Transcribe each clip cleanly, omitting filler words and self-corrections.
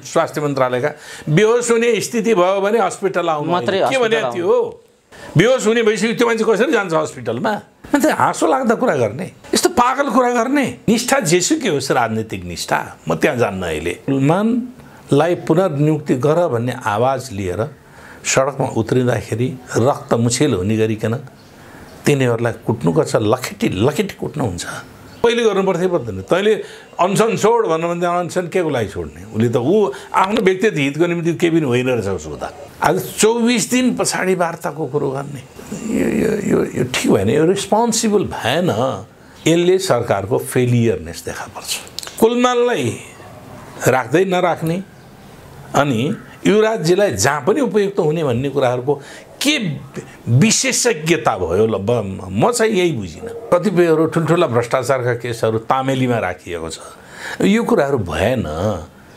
स्वास्थ्य मन्त्रालयका बेहोस हुने स्थिति भयो भने हस्पिटल आउनु मात्रै के भने त्यो बेहोस हुने भइसक्यो त्यो मान्छे कसरी जान्छ हस्पिटलमा मान्छे हाँसो लाग्दा कुरा गर्ने यस्तो पागल कुरा गर्ने निष्ठा जेसुकै होस् राजनीतिक निष्ठा म त्यहाँ जान्न अहिले सुलेमानलाई पुनर्नियुक्ति गर भन्ने आवाज लिएर सडकमा उत्रिँदाखेरि रक्त मुछेल हुने गरिकन तिनीहरूलाई कुट्नुपर्छ लखेटी लखेटी कुट्नुहुन्छ पहिले गर्नुपर्थ्यो पर्दैन तैँले अनसन छोड भन्नुभन्दा अनसन के को लागि छोड्ने उसले त ऊ आफ्नो व्यक्तिगत हितको निम्ति केही पनि होइन रहेछ उसको त आज 24 दिन पछाडि वार्ताको कुरो गर्ने यो ठिक भएन यो रेस्पोन्सिबल भएन यसले सरकारको फेलियरनेस देखा पर्छ कुलमानलाई राख्दै नराख्ने अनि युवराजजीलाई जहाँ पनि उपयुक्त हुने भन्ने कुराहरूको के विशेषज्ञता भयो ल म चाहिँ यही बुझिनँ कतिपयहरू ठुल्ठुला भ्रष्टाचारका केसहरू तामेलीमा राखिएको छ यो कुराहरू भएन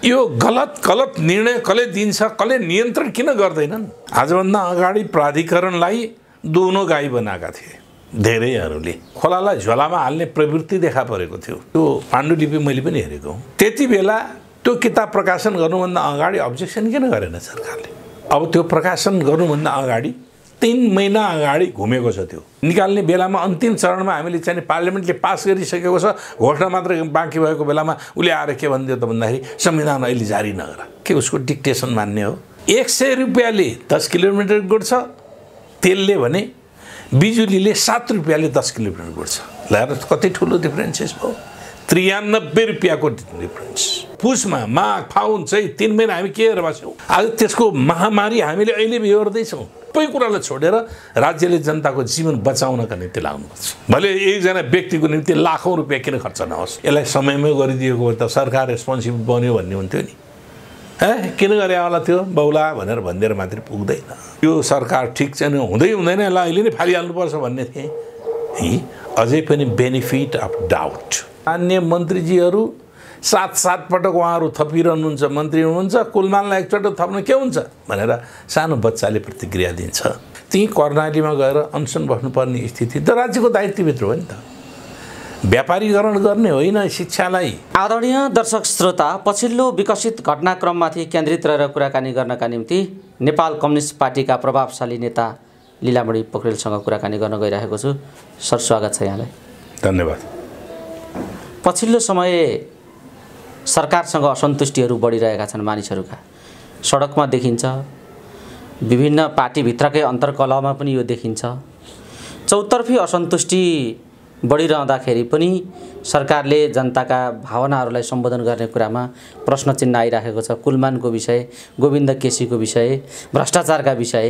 यो गलत निर्णय कसले दिन्छ कसले नियन्त्रण किन गर्दैनन् आजभन्दा अगाडि प्राधिकरणलाई दुनो गाई बनाएका थिए धेरैहरूले खोलालाई झोलामा हाल्ने प्रवृत्ति देखा परेको थियो त्यो पाण्डुलिपि मैले पनि हेरेको हुँ त्यति बेला त्यो किताब प्रकाशन गर्नुभन्दा अगाडि अब्जेक्सन किन गरेन सरकारले अब त्यो प्रकाशन गर्नुभन्दा अगाडि 3 महिना अगाडि घुमेको छ त्यो निकाल्ने बेलामा अन्तिम चरणमा हामीले चाहिँ पार्लियामेन्टले पास गरिसकेको छ घोषणा मात्र बाँकी भएको बेलामा उसले आएर के भनिदियो त भन्दाखेरि संविधान अहिले जारी नगर के उसको डिक्टेसन मान्ने हो 100 रुपियाँले 10 किलोमिटर गुड्छ तेलले भने बिजुलीले 7 रुपियाँले 10 किलोमिटर गुड्छ ल कति ठुलो डिफरेन्सेस भयो 93 रुपियाँको डिफरेन्स पुसमा माघ फाउन चाहिँ 3 महिना हामी के हेरेर बस्यौँ आज त्यसको महामारी हामीले अहिले बेहोर्दैछौँ सबै कुरालाई छोडेर राज्यले जनताको जीवन बचाउनका निम्ति लाग्नुपर्छ भले एकजना व्यक्तिको निम्ति लाखौँ रुपियाँ किन खर्च नहोस् यसलाई समयमै गरिदिएको भए त सरकार रेस्पोन्सिबल बन्यो भन्ने हुन्थ्यो नि किन गरे होला थियो बौला भनेर भनिदिएर मात्रै पुग्दैन यो सरकार ठिक चाहिँ हुँदै हुँदैन ल अहिले नै फालिहाल्नुपर्छ भन्ने थिएँ है अझै पनि बेनिफिट अफ डाउट अन्य मन्त्रीजीहरू 7 पटक उहाँहरू थपिरहनुहुन्छ मन्त्री हुनुहुन्छ कुलमानलाई एकचोटि थप्न के हुन्छ भनेर सानो बच्चाले प्रतिक्रिया दिन्छ त्यही कर्णालीमा गएर अनसन बस्नुपर्ने स्थिति त राज्यको दायित्वभित्र हो नि त व्यापारीकरण गर्ने होइन शिक्षालाई आदरणीय दर्शक श्रोता पछिल्लो विकसित घटनाक्रममाथि केन्द्रित रहेर कुराकानी गर्नका निम्ति नेपाल कम्युनिस्ट पार्टीका प्रभावशाली नेता लीलामणि पोखरेलसँग कुराकानी गर्न गइरहेको छु सर स्वागत छ यहाँलाई धन्यवाद पछिल्लो समय सरकारसँग असन्तुष्टिहरू बढिरहेका छन् मानिसहरूका सडकमा देखिन्छ विभिन्न पार्टीभित्रकै अन्तर्कलहमा पनि यो देखिन्छ चौतर्फी असन्तुष्टि बढिरहँदाखेरि पनि सरकारले जनताका भावनाहरूलाई सम्बोधन गर्ने कुरामा प्रश्न चिन्ह आइराखेको छ कुलमानको विषय गोविन्द केसीको विषय भ्रष्टाचारका विषय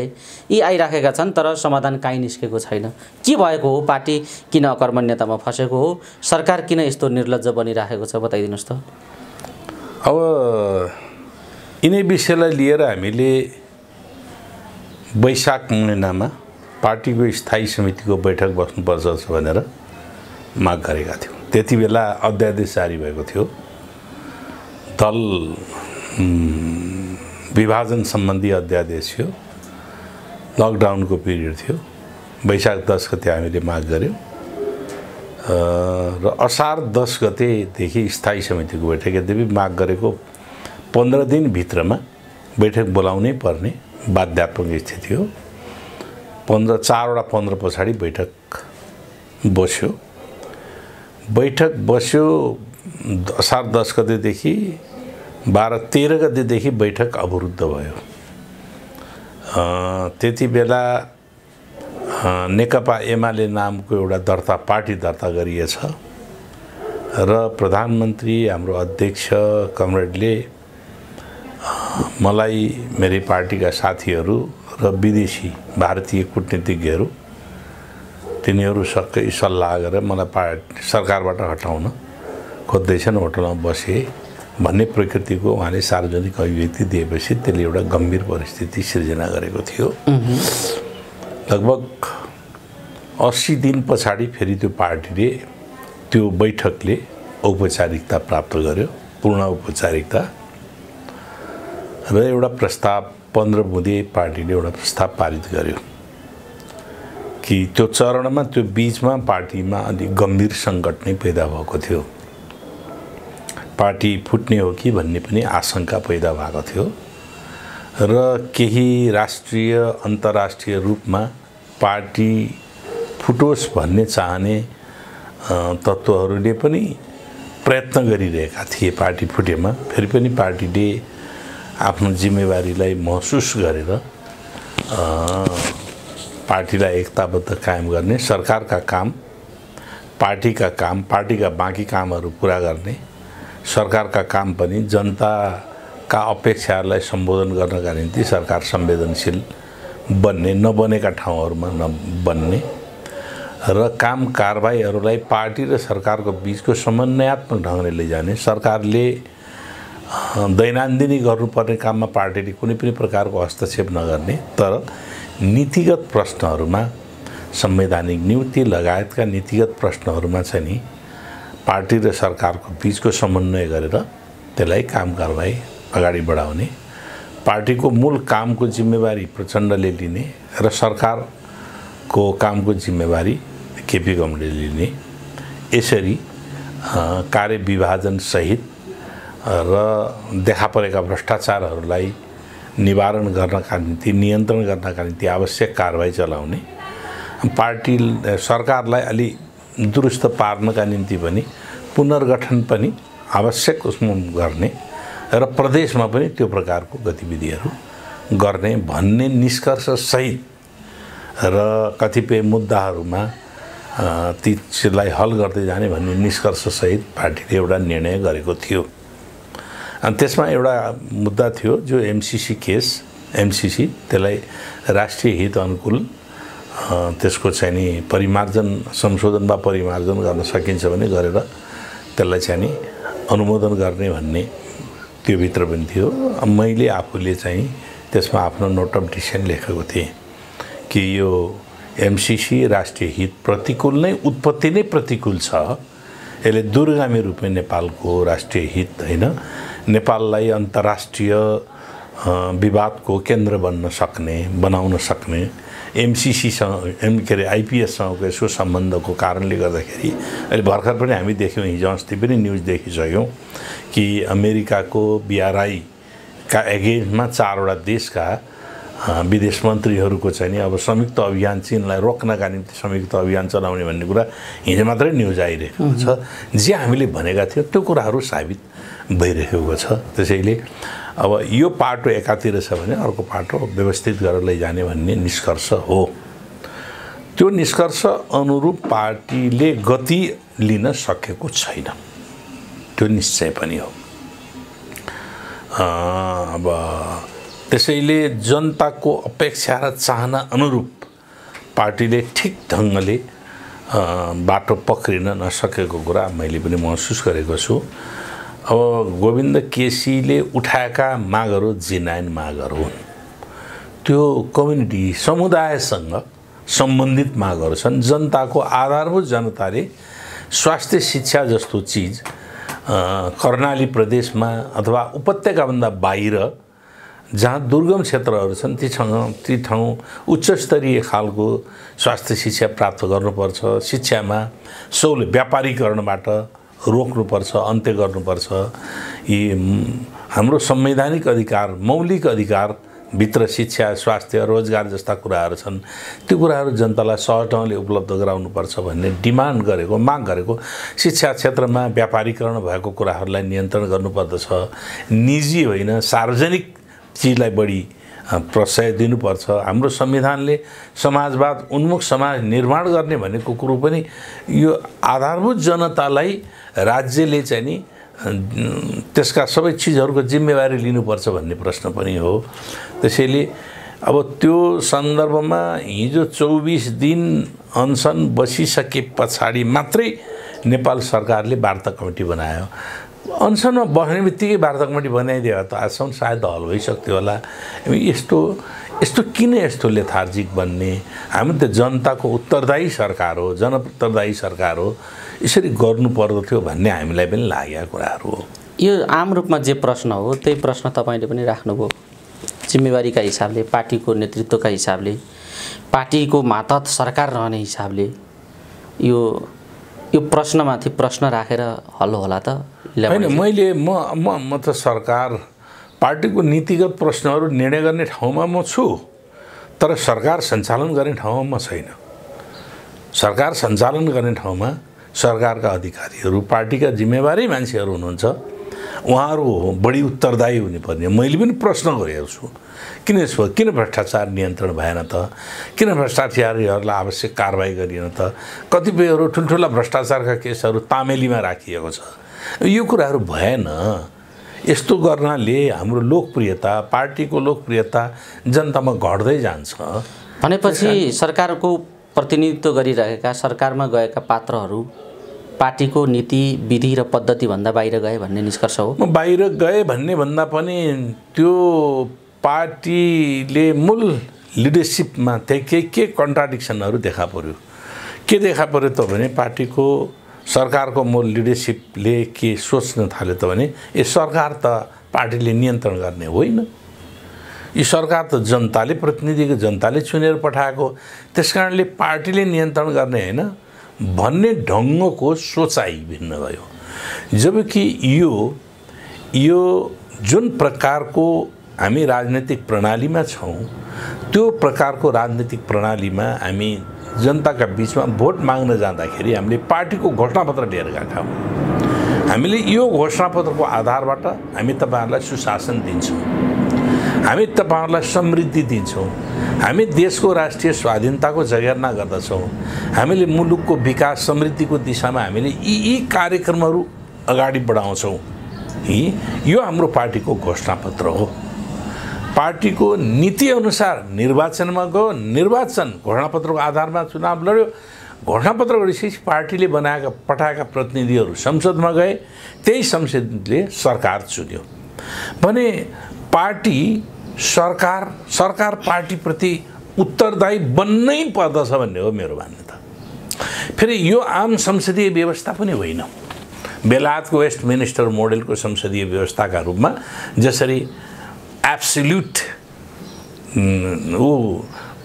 यी आइराखेका छन् तर समाधान काहीँ निस्केको छैन के भएको हो पार्टी किन अकर्मण्यतामा फसेको हो सरकार किन यस्तो निर्लज्ज बनिराखेको छ बताइदिनुहोस् त अब यिनै विषयलाई लिएर हामीले वैशाख महिनामा पार्टीको स्थायी समितिको बैठक बस्नुपर्छ भनेर माग गरेका थियौँ त्यति बेला अध्यादेश जारी भएको थियो दल विभाजन सम्बन्धी अध्यादेश थियो लकडाउनको पिरियड थियो वैशाख 10 गते हामीले माग गऱ्यौँ र असार 10 गतेदेखि स्थायी समितिको बैठक यद्यपि माग गरेको 15 दिनभित्रमा बैठक बोलाउनै पर्ने बाध्यात्मक स्थिति हो 4 वटा 15 पछाडि बैठक बस्यो असार 10 गतेदेखि 12-13 गतेदेखि बैठक अवरुद्ध भयो त्यति बेला नेकपा एमाले नामको एउटा पार्टी दर्ता गरिएछ र प्रधानमन्त्री हाम्रो अध्यक्ष कमरेडले मलाई मेरै पार्टीका साथीहरू र विदेशी भारतीय कूटनीतिज्ञहरू तिनीहरू सबै सल्लाह गरेर मलाई सरकारबाट हटाउन खोज्दैछन् होटलमा बसे भन्ने प्रकृतिको उहाँले सार्वजनिक अभिव्यक्ति दिएपछि त्यसले एउटा गम्भीर परिस्थिति सिर्जना गरेको थियो लगभग 80 दिन पछाडि फेरि त्यो पार्टीले त्यो बैठकले औपचारिकता प्राप्त गर्यो पूर्ण औपचारिकता र एउटा प्रस्ताव 15 बुँदे पार्टीले एउटा प्रस्ताव पारित गर्यो कि त्यो चरणमा त्यो बीचमा पार्टीमा अलि गम्भीर सङ्कट नै पैदा भएको थियो पार्टी फुट्ने हो कि भन्ने पनि आशंका पैदा भएको थियो र केही राष्ट्रिय अन्तर्राष्ट्रिय रूपमा पार्टी फुटोस् भन्ने चाहने तत्त्वहरूले पनि प्रयत्न गरिरहेका थिए। पार्टी फुटेमा फेरि पनि पार्टीले आफ्नो जिम्मेवारीलाई महसुस गरेर पार्टीलाई एकताबद्ध कायम गर्ने, सरकारका काम, पार्टीका काम, पार्टीका बाँकी कामहरू पुरा गर्ने, सरकारका काम पनि जनताका अपेक्षाहरूलाई सम्बोधन गर्नका निम्ति सरकार संवेदनशील बन्ने, नबनेका ठाउँहरूमा नबन्ने र काम कारबाहीहरूलाई पार्टी र सरकारको बीचको समन्वयात्मक ढङ्गले लैजाने, सरकारले दैनन्दिनी गर्नुपर्ने काममा पार्टीले कुनै पनि प्रकारको हस्तक्षेप नगर्ने, तर नीतिगत प्रश्नहरूमा, संवैधानिक नियुक्ति लगायतका नीतिगत प्रश्नहरूमा चाहिँ नि पार्टी र सरकारको बीचको समन्वय गरेर त्यसलाई काम कारबाही अगाडि बढाउने, पार्टीको मूल कामको जिम्मेवारी प्रचण्डले लिने र सरकारको कामको जिम्मेवारी केपी गौँडले लिने, यसरी कार्यविभाजन सहित र देखा परेका भ्रष्टाचारहरूलाई निवारण गर्नका निम्ति, नियन्त्रण गर्नका निम्ति आवश्यक कारबाही चलाउने, पार्टी सरकारलाई अलि दुरुस्त पार्नका निम्ति पनि पुनर्गठन पनि आवश्यक उसमा गर्ने र प्रदेशमा पनि त्यो प्रकारको गतिविधिहरू गर्ने भन्ने निष्कर्षसहित र कतिपय मुद्दाहरूमा तीलाई हल गर्दै जाने भन्ने निष्कर्षसहित पार्टीले एउटा निर्णय गरेको थियो। अनि त्यसमा एउटा मुद्दा थियो जो एमसीसी केस, एमसीसी त्यसलाई राष्ट्रिय हित अनुकूल त्यसको चाहिँ नि परिमार्जन, संशोधन वा परिमार्जन गर्न सकिन्छ भने गरेर त्यसलाई चाहिँ नि अनुमोदन गर्ने भन्ने त्यो भित्र पनि थियो। मैले आफूले चाहिँ त्यसमा आफ्नो नोट अफ डिसिसन लेखेको थिएँ कि यो एमसीसी राष्ट्रिय हित प्रतिकूल नै, उत्पत्ति नै प्रतिकूल छ। यसले दूरगामी रूपमा नेपालको राष्ट्रिय हित होइन, नेपाललाई अन्तर्राष्ट्रिय विवादको केन्द्र बन्न सक्ने, बनाउन सक्ने, एमसीसीसँग के अरे आइपिएससँगको यसको सम्बन्धको कारणले गर्दाखेरि अहिले भर्खर पनि हामी देख्यौँ, हिजो अस्ति पनि न्युज देखिसक्यौँ कि अमेरिकाको बिआरआईका एगेन्स्टमा 4वटा देशका विदेश मन्त्रीहरूको चाहिँ नि अब संयुक्त अभियान, चीनलाई रोक्नका निम्ति संयुक्त अभियान चलाउने भन्ने कुरा हिजो मात्रै न्युज आइरहेको छ। जे हामीले भनेका थियौँ त्यो कुराहरू साबित भइरहेको छ। त्यसैले अब यो पाटो एकातिर छ भने अर्को पाटो व्यवस्थित गरेर लैजाने भन्ने निष्कर्ष हो। त्यो निष्कर्ष अनुरूप पार्टीले गति लिन सकेको छैन, त्यो निश्चय पनि हो। अब त्यसैले जनताको अपेक्षा र चाहना अनुरूप पार्टीले ठिक ढङ्गले बाटो पक्रिन नसकेको कुरा मैले पनि महसुस गरेको छु। अब गोविन्द केसीले उठाएका मागहरू जेन्युइन मागहरू हुन्, त्यो कम्युनिटी समुदायसँग सम्बन्धित मागहरू छन्। जनताको आधारभूत जनताले स्वास्थ्य शिक्षा जस्तो चिज कर्णाली प्रदेशमा अथवा उपत्यकाभन्दा बाहिर जहाँ दुर्गम क्षेत्रहरू छन् ती ठाउँ उच्चस्तरीय खालको स्वास्थ्य शिक्षा प्राप्त गर्नुपर्छ। शिक्षामा व्यापारीकरणबाट रोक्नुपर्छ, अन्त्य गर्नुपर्छ। यी हाम्रो संवैधानिक अधिकार, मौलिक अधिकार भित्र शिक्षा, स्वास्थ्य, रोजगार जस्ता कुराहरू छन्। त्यो कुराहरू जनतालाई सहज ढङ्गले उपलब्ध गराउनुपर्छ भन्ने डिमान्ड गरेको, माग गरेको। शिक्षा क्षेत्रमा व्यापारीकरण भएको कुराहरूलाई नियन्त्रण गर्नुपर्दछ। निजी होइन, सार्वजनिक चिजलाई बढी प्रशय दिनुपर्छ। हाम्रो संविधानले समाजवाद उन्मुख समाज निर्माण गर्ने भनेको कुरो पनि यो आधारभूत जनतालाई राज्यले चाहिँ नि त्यसका सबै चिजहरूको जिम्मेवारी लिनुपर्छ भन्ने प्रश्न पनि हो। त्यसैले अब त्यो सन्दर्भमा हिजो 24 दिन अनसन बसिसके पछाडि मात्रै नेपाल सरकारले वार्ता कमिटी बनायो। अनसनमा बस्ने बित्तिकै वार्ता कमिटी बनाइदियो त आजसम्म सायद हल भइसक्थ्यो होला। यस्तो किन यस्तो लेथार्जिक बन्ने? हामी त जनताको उत्तरदायी सरकार हो, जनउत्तरदायी सरकार हो, यसरी गर्नु पर्दथ्यो भन्ने हामीलाई पनि लागेका कुराहरू हो। यो आम रूपमा जे प्रश्न हो त्यही प्रश्न तपाईँले पनि राख्नुभयो। जिम्मेवारीका हिसाबले, पार्टीको नेतृत्वका हिसाबले, पार्टीको मातहत सरकार रहने हिसाबले यो यो प्रश्नमाथि प्रश्न राखेर हल होला त? होइन, मैले म त सरकार पार्टीको नीतिगत प्रश्नहरू निर्णय गर्ने ठाउँमा म छु, तर सरकार सञ्चालन गर्ने ठाउँमा म छैन। सरकार सञ्चालन गर्ने ठाउँमा सरकारका अधिकारीहरू, पार्टीका जिम्मेवारी मान्छेहरू हुनुहुन्छ, उहाँहरू बढी उत्तरदायी हुनुपर्ने। मैले पनि प्रश्न गरेको छु, किन भ्रष्टाचार नियन्त्रण भएन त? किन भ्रष्टाचारीहरूलाई आवश्यक कारबाही गरिएन त? कतिपयहरू ठुल्ठुला भ्रष्टाचारका केसहरू तामेलीमा राखिएको छ। यो कुराहरू भएन। यस्तो गर्नाले हाम्रो लोकप्रियता, पार्टीको लोकप्रियता जनतामा घट्दै जान्छ। भनेपछि सरकारको प्रतिनिधित्व गरिरहेका, सरकारमा गएका पात्रहरू पार्टीको नीति, विधि र पद्धतिभन्दा बाहिर गए भन्ने निष्कर्ष हो? म बाहिर गए भन्ने भन्दा पनि त्यो पार्टीले मूल लिडरसिपमा त्यही के कन्ट्राडिक्सनहरू देखा पर्यो। के देखा पर्यो त भने पार्टीको सरकारको मूल लिडरसिपले के सोच्न थाल्यो त भने यो सरकार त पार्टीले नियन्त्रण गर्ने होइन, यो सरकार त जनताले, प्रतिनिधिको जनताले चुनेर पठाएको, त्यसकारणले पार्टीले नियन्त्रण गर्ने होइन भन्ने ढङ्गको सोचाइ भिन्न भयो। जबकि यो जुन प्रकारको हामी राजनीतिक प्रणालीमा छौँ, त्यो प्रकारको राजनीतिक प्रणालीमा हामी जनताका बिचमा भोट माग्न जाँदाखेरि हामीले पार्टीको घोषणापत्र लिएर गएका हौँ। हामीले यो घोषणापत्रको आधारबाट हामी तपाईँहरूलाई सुशासन दिन्छौँ, हामी तपाईँहरूलाई समृद्धि दिन्छौँ, हामी देशको राष्ट्रिय स्वाधीनताको जगेर्ना गर्दछौँ, हामीले मुलुकको विकास समृद्धिको दिशामा हामीले यी कार्यक्रमहरू अगाडि बढाउँछौँ। यो हाम्रो पार्टीको घोषणापत्र हो। पार्टीको नीतिअनुसार निर्वाचनमा गयो, निर्वाचन घोषणापत्रको आधारमा चुनाव लड्यो, घोषणापत्र गरिसकेपछि पार्टीले पठाएका प्रतिनिधिहरू संसदमा गए, त्यही संसदले सरकार चुन्यो भने पार्टी सरकार पार्टीप्रति उत्तरदायी बन्नै पर्दछ भन्ने हो मेरो मान्यता। फेरि यो आम संसदीय व्यवस्था पनि होइन। बेलायतको वेस्टमिनिस्टर मोडेलको संसदीय व्यवस्थाका रूपमा जसरी एब्सोल्युट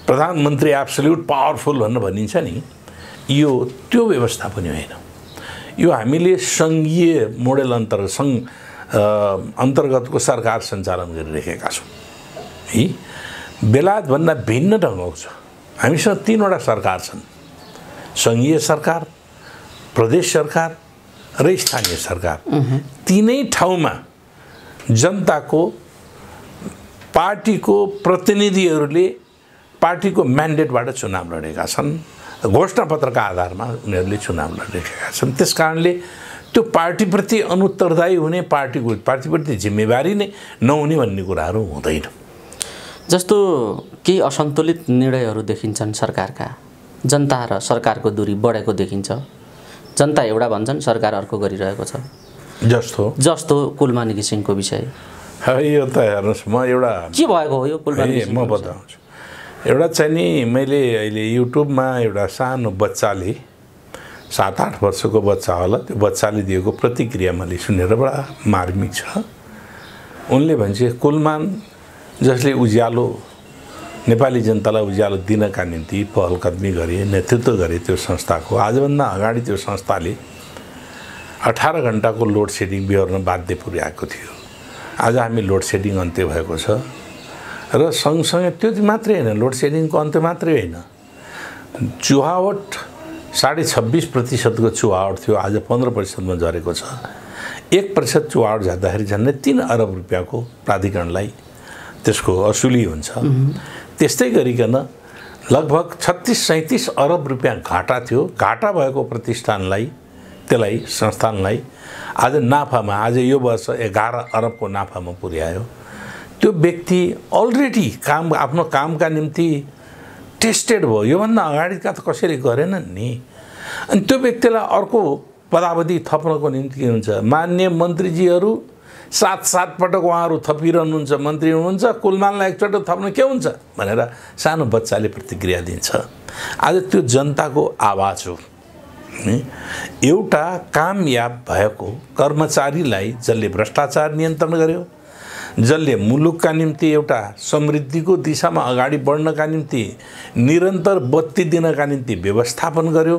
प्रधानमन्त्री एब्सोल्युट पावरफुल भनिन्छ नि, यो त्यो व्यवस्था पनि होइन। यो हामीले सङ्घीय मोडेल अन्तर्गतको सरकार सञ्चालन गरिरहेका छौँ है। बेलायतभन्दा भिन्न ढङ्गको छ। हामीसँग 3वटा सरकार छन्, सङ्घीय सरकार, प्रदेश सरकार र स्थानीय सरकार। तीनै ठाउँमा जनताको, पार्टीको प्रतिनिधिहरूले पार्टीको म्यान्डेटबाट चुनाव लडेका छन्, घोषणापत्रका आधारमा उनीहरूले चुनाव लडेका छन्। त्यसकारणले त्यो पार्टीप्रति अनुत्तरदायी हुने, पार्टीप्रति जिम्मेवारी नै नहुने भन्ने कुराहरू हुँदैन। जस्तो केही असन्तुलित निर्णयहरू देखिन्छन् सरकारका, जनता र सरकारको दूरी बढेको देखिन्छ। जनता एउटा भन्छन्, सरकार अर्को गरिरहेको छ। जस्तो कुलमानी घिसिङको विषय। यो त हेर्नुहोस्, म एउटा के भएको हो यो कुलमानी घिसिङ? म बताउँछु। एउटा चाहिँ नि मैले अहिले युट्युबमा एउटा सानो बच्चाले, 7-8 वर्षको बच्चा होला, त्यो बच्चाले दिएको प्रतिक्रिया मैले सुनेर बडा मार्मिक छ। उनले भन्छ कुलमान जसले उज्यालो, नेपाली जनतालाई उज्यालो दिनका निम्ति पहलकदमी गरे, नेतृत्व गरे त्यो संस्थाको, आजभन्दा अगाडि त्यो संस्थाले 18 घण्टाको लोड सेडिङ बिहोर्न बाध्य पुर्याएको थियो। आज हामी लोड सेडिङ अन्त्य भएको छ र सँगसँगै त्यो मात्रै होइन, लोड सेडिङको अन्त्य मात्रै होइन, चुहावट 26.5% चुहावट थियो, आज 15%मा झरेको छ। 1% चुहावट जाँदाखेरि झन्डै 3 अरब रुपियाँको प्राधिकरणलाई त्यसको असुली हुन्छ। त्यस्तै गरिकन लगभग 36-37 अरब रुपियाँ घाटा थियो। घाटा भएको प्रतिष्ठानलाई, त्यसलाई संस्थानलाई आज नाफामा, आज यो वर्ष 11 अरबको नाफामा पुर्यायो। त्यो व्यक्ति अलरेडी आफ्नो कामका निम्ति टेस्टेड भयो। योभन्दा अगाडिका त कसैले गरेनन् नि। अनि त्यो व्यक्तिलाई अर्को पदावधि थप्नको निम्ति के हुन्छ, मान्य मन्त्रीजीहरू 7 पटक उहाँहरू थपिरहनुहुन्छ, मन्त्री हुनुहुन्छ, कुलमानलाई एकचोटि थप्नु के हुन्छ भनेर सानो बच्चाले प्रतिक्रिया दिन्छ। आज त्यो जनताको आवाज हो। एउटा कामयाब भएको कर्मचारीलाई जसले भ्रष्टाचार नियन्त्रण गर्यो, जसले मुलुकका निम्ति एउटा समृद्धिको दिशामा अगाडि बढ्नका निम्ति निरन्तर बत्ती दिनका निम्ति व्यवस्थापन गर्यो,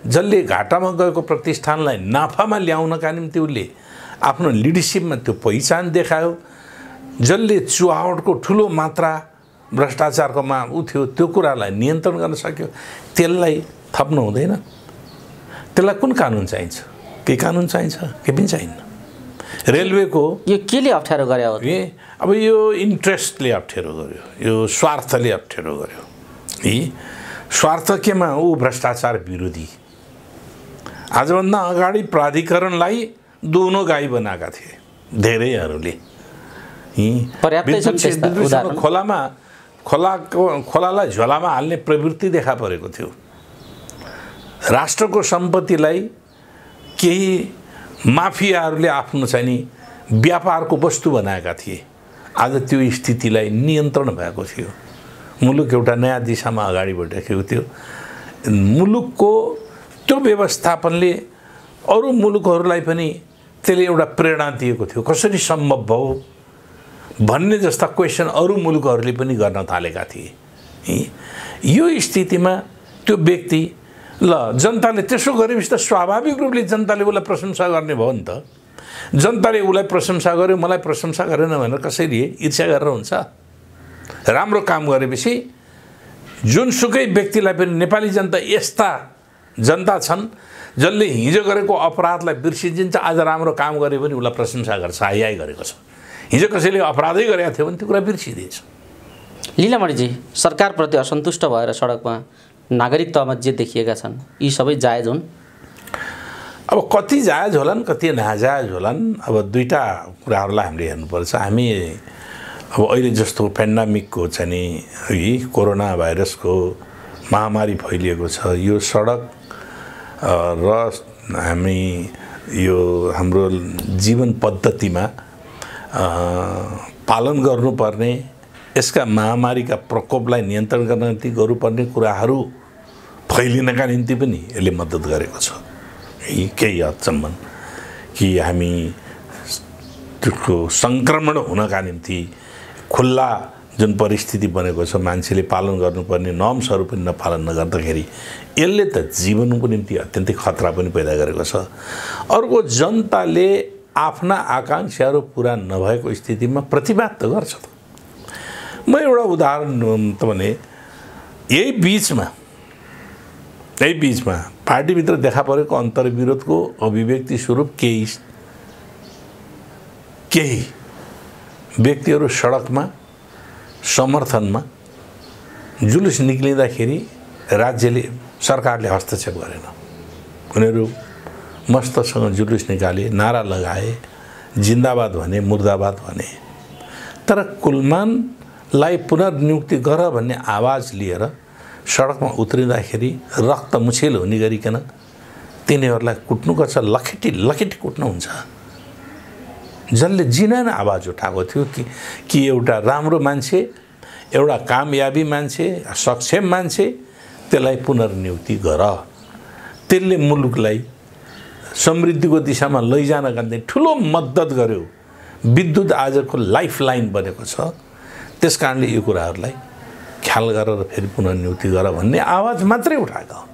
जसले घाटामा गएको प्रतिष्ठानलाई नाफामा ल्याउनका निम्ति उसले आफ्नो लिडरसिपमा त्यो पहिचान देखायो, जसले चुहावटको ठुलो मात्रा भ्रष्टाचारकोमा थियो त्यो कुरालाई नियन्त्रण गर्न सक्यो, त्यसलाई थप्नु हुँदैन। त्यसलाई कुन कानुन चाहिन्छ? के कानुन चाहिन्छ? के पनि चाहिन्न। रेलवेको यो केले अप्ठ्यारो गरे हो? अब यो इन्ट्रेस्टले अप्ठ्यारो गर्यो, यो स्वार्थले अप्ठ्यारो गर्यो। स्वार्थ केमा? ऊ भ्रष्टाचार विरोधी। आजभन्दा अगाडि प्राधिकरणलाई दुनो गाई बनाएका थिए धेरैहरूले। खोलालाई झोलामा हाल्ने प्रवृत्ति देखा परेको थियो। राष्ट्रको सम्पत्तिलाई केही माफियाहरूले आफ्नो चाहिँ नि व्यापारको वस्तु बनाएका थिए। आज त्यो स्थितिलाई नियन्त्रण भएको थियो। मुलुक एउटा नयाँ दिशामा अगाडि बढिरहेको थियो। मुलुकको त्यो व्यवस्थापनले अरू मुलुकहरूलाई पनि त्यसले एउटा प्रेरणा दिएको थियो। कसरी सम्भव भयो भन्ने जस्ता क्वेसन अरू मुलुकहरूले पनि गर्न थालेका थिए। यो स्थितिमा त्यो व्यक्ति ल जनताले त्यसो गरेपछि त स्वाभाविक रूपले जनताले उसलाई प्रशंसा गर्ने भयो नि त। जनताले उसलाई प्रशंसा गर्यो, मलाई प्रशंसा गरेन भनेर कसैले ईर्ष्या गरेर हुन्छ? राम्रो काम गरेपछि जुनसुकै व्यक्तिलाई पनि नेपाली जनता यस्ता जनता छन् जसले हिजो गरेको अपराधलाई बिर्सिदिन्छ, आज राम्रो काम गरे पनि उसलाई प्रशंसा गर्छ, हाई गरेको छ। हिजो कसैले अपराधै गरेको थियो भने त्यो कुरा बिर्सिदिन्छ। लीलामणिजी, सरकारप्रति असन्तुष्ट भएर सडकमा नागरिक तहमा जे देखिएका छन् यी सबै जायज हुन्? अब कति जायज होलान्, कति नाजायज होलान्। अब दुईटा कुराहरूलाई हामीले हेर्नुपर्छ। हामी अब अहिले जस्तो पेन्डेमिकको चाहिँ नि कोरोना भाइरसको महामारी फैलिएको छ, यो सडक र हामी यो हाम्रो जीवन पद्धतिमा पालन गर्नुपर्ने, यसका महामारीका प्रकोपलाई नियन्त्रण गर्न निम्ति गर्नुपर्ने कुराहरू फैलिनका निम्ति पनि यसले मद्दत गरेको छ केही हदसम्म। कि हामी त्यसको सङ्क्रमण हुनका निम्ति खुल्ला जुन परिस्थिति बनेको छ, मान्छेले पालन गर्नुपर्ने नर्म्सहरू पनि नपालन नगर्दाखेरि यसले त जीवनको निम्ति अत्यन्तै खतरा पनि पैदा गरेको छ। अर्को, जनताले आफ्ना आकाङ्क्षाहरू पुरा नभएको स्थितिमा प्रतिवाद त गर्छ त। म एउटा उदाहरण त भने यही बिचमा पार्टीभित्र देखा परेको अन्तर्विरोधको अभिव्यक्ति स्वरूप केही व्यक्तिहरू सडकमा समर्थनमा जुलुस निक्लिँदाखेरि राज्यले सरकारले हस्तक्षेप गरेन। उनीहरू मस्तसँग जुलुस निकाले, नारा लगाए, जिन्दाबाद भने, मुर्दाबाद भने। तर कुलमानलाई पुनर्नियुक्ति गर भन्ने आवाज लिएर सडकमा उत्रिँदाखेरि रक्तमुछेल हुने गरिकन तिनीहरूलाई कुट्नुपर्छ, लखेटी कुट्नु हुन्छ। जसले जिनान आवाज उठाएको थियो कि एउटा राम्रो मान्छे, एउटा कामयाबी मान्छे, सक्षम मान्छे, त्यसलाई पुनर्नियुक्ति गर। त्यसले मुलुकलाई समृद्धिको दिशामा लैजानका निम्ति ठुलो मद्दत गर्यो। विद्युत आजको लाइफलाइन बनेको छ। त्यस कारणले यो कुराहरूलाई ख्याल गरेर फेरि पुनर्नियुक्ति गर भन्ने आवाज मात्रै उठाएका हुन्।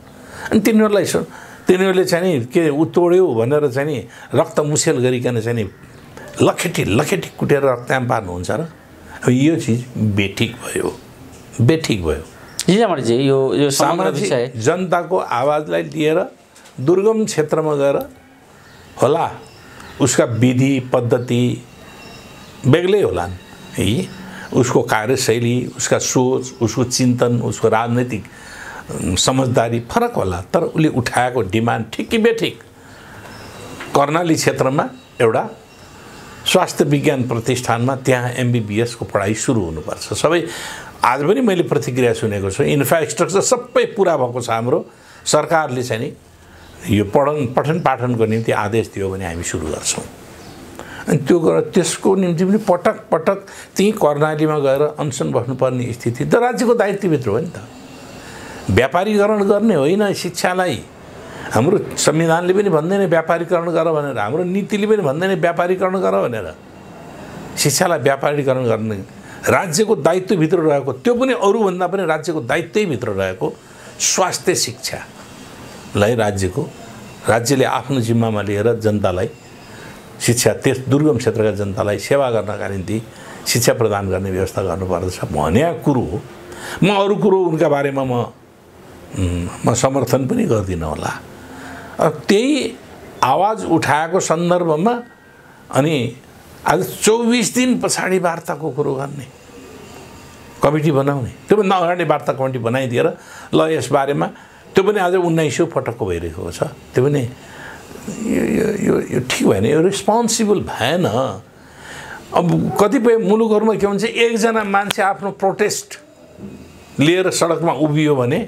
अनि तिनीहरूले चाहिँ नि के उतोड्यो भनेर चाहिँ नि रक्तमुछेल गरिकन चाहिँ नि लखेटी कुटेर रक्ताम पार्नुहुन्छ र? अब यो चिज बेठिक भयो। लीलामणिजी, यो सामाजिक जनताको आवाजलाई लिएर दुर्गम क्षेत्रमा गएर होला, उसका विधि पद्धति बेग्लै होलान् है, उसको कार्यशैली, उसका सोच, उसको चिन्तन, उसको राजनीतिक समझदारी फरक होला। तर उसले उठाएको डिमान्ड ठिक कि बेठिक? कर्णाली क्षेत्रमा एउटा स्वास्थ्य विज्ञान प्रतिष्ठानमा त्यहाँ MBBS को पढाइ सुरु हुनुपर्छ। सबै आज पनि मैले प्रतिक्रिया सुनेको छु। इन्फ्रास्ट्रक्चर सबै पुरा भएको छ। हाम्रो सरकारले चाहिँ नि यो पठन पाठनको निम्ति आदेश दियो भने हामी सुरु गर्छौँ। अनि त्यसको निम्ति पनि पटक त्यही कर्णालीमा गएर अनसन बस्नुपर्ने स्थिति त राज्यको दायित्वभित्र हो नि त। व्यापारीकरण गर्ने होइन शिक्षालाई। हाम्रो संविधानले पनि भन्दैन व्यापारीकरण गर भनेर, हाम्रो नीतिले पनि भन्दैन व्यापारीकरण गर भनेर। शिक्षालाई व्यापारीकरण गर्ने राज्यको दायित्वभित्र रहेको, त्यो पनि अरूभन्दा पनि राज्यको दायित्वैभित्र रहेको स्वास्थ्य शिक्षालाई राज्यले आफ्नो जिम्मामा लिएर जनतालाई शिक्षा, त्यस दुर्गम क्षेत्रका जनतालाई सेवा गर्नका निम्ति शिक्षा प्रदान गर्ने व्यवस्था गर्नुपर्दछ भन्ने कुरो हो। म अरू कुरो उनका बारेमा म समर्थन पनि गर्दिनँ होला। त्यही आवाज उठाएको सन्दर्भमा अनि आज 24 दिन पछाडि वार्ताको कुरो गर्ने, कमिटी बनाउने, त्योभन्दा अगाडि वार्ता कमिटी बनाइदिएर ल यसबारेमा, त्यो पनि आज 1900 पटकको भइरहेको छ। त्यो पनि यो ठिक भएन, यो रेस्पोन्सिबल भएन। अब कतिपय मुलुकहरूमा के हुन्छ, एकजना मान्छे आफ्नो प्रोटेस्ट लिएर सडकमा उभियो भने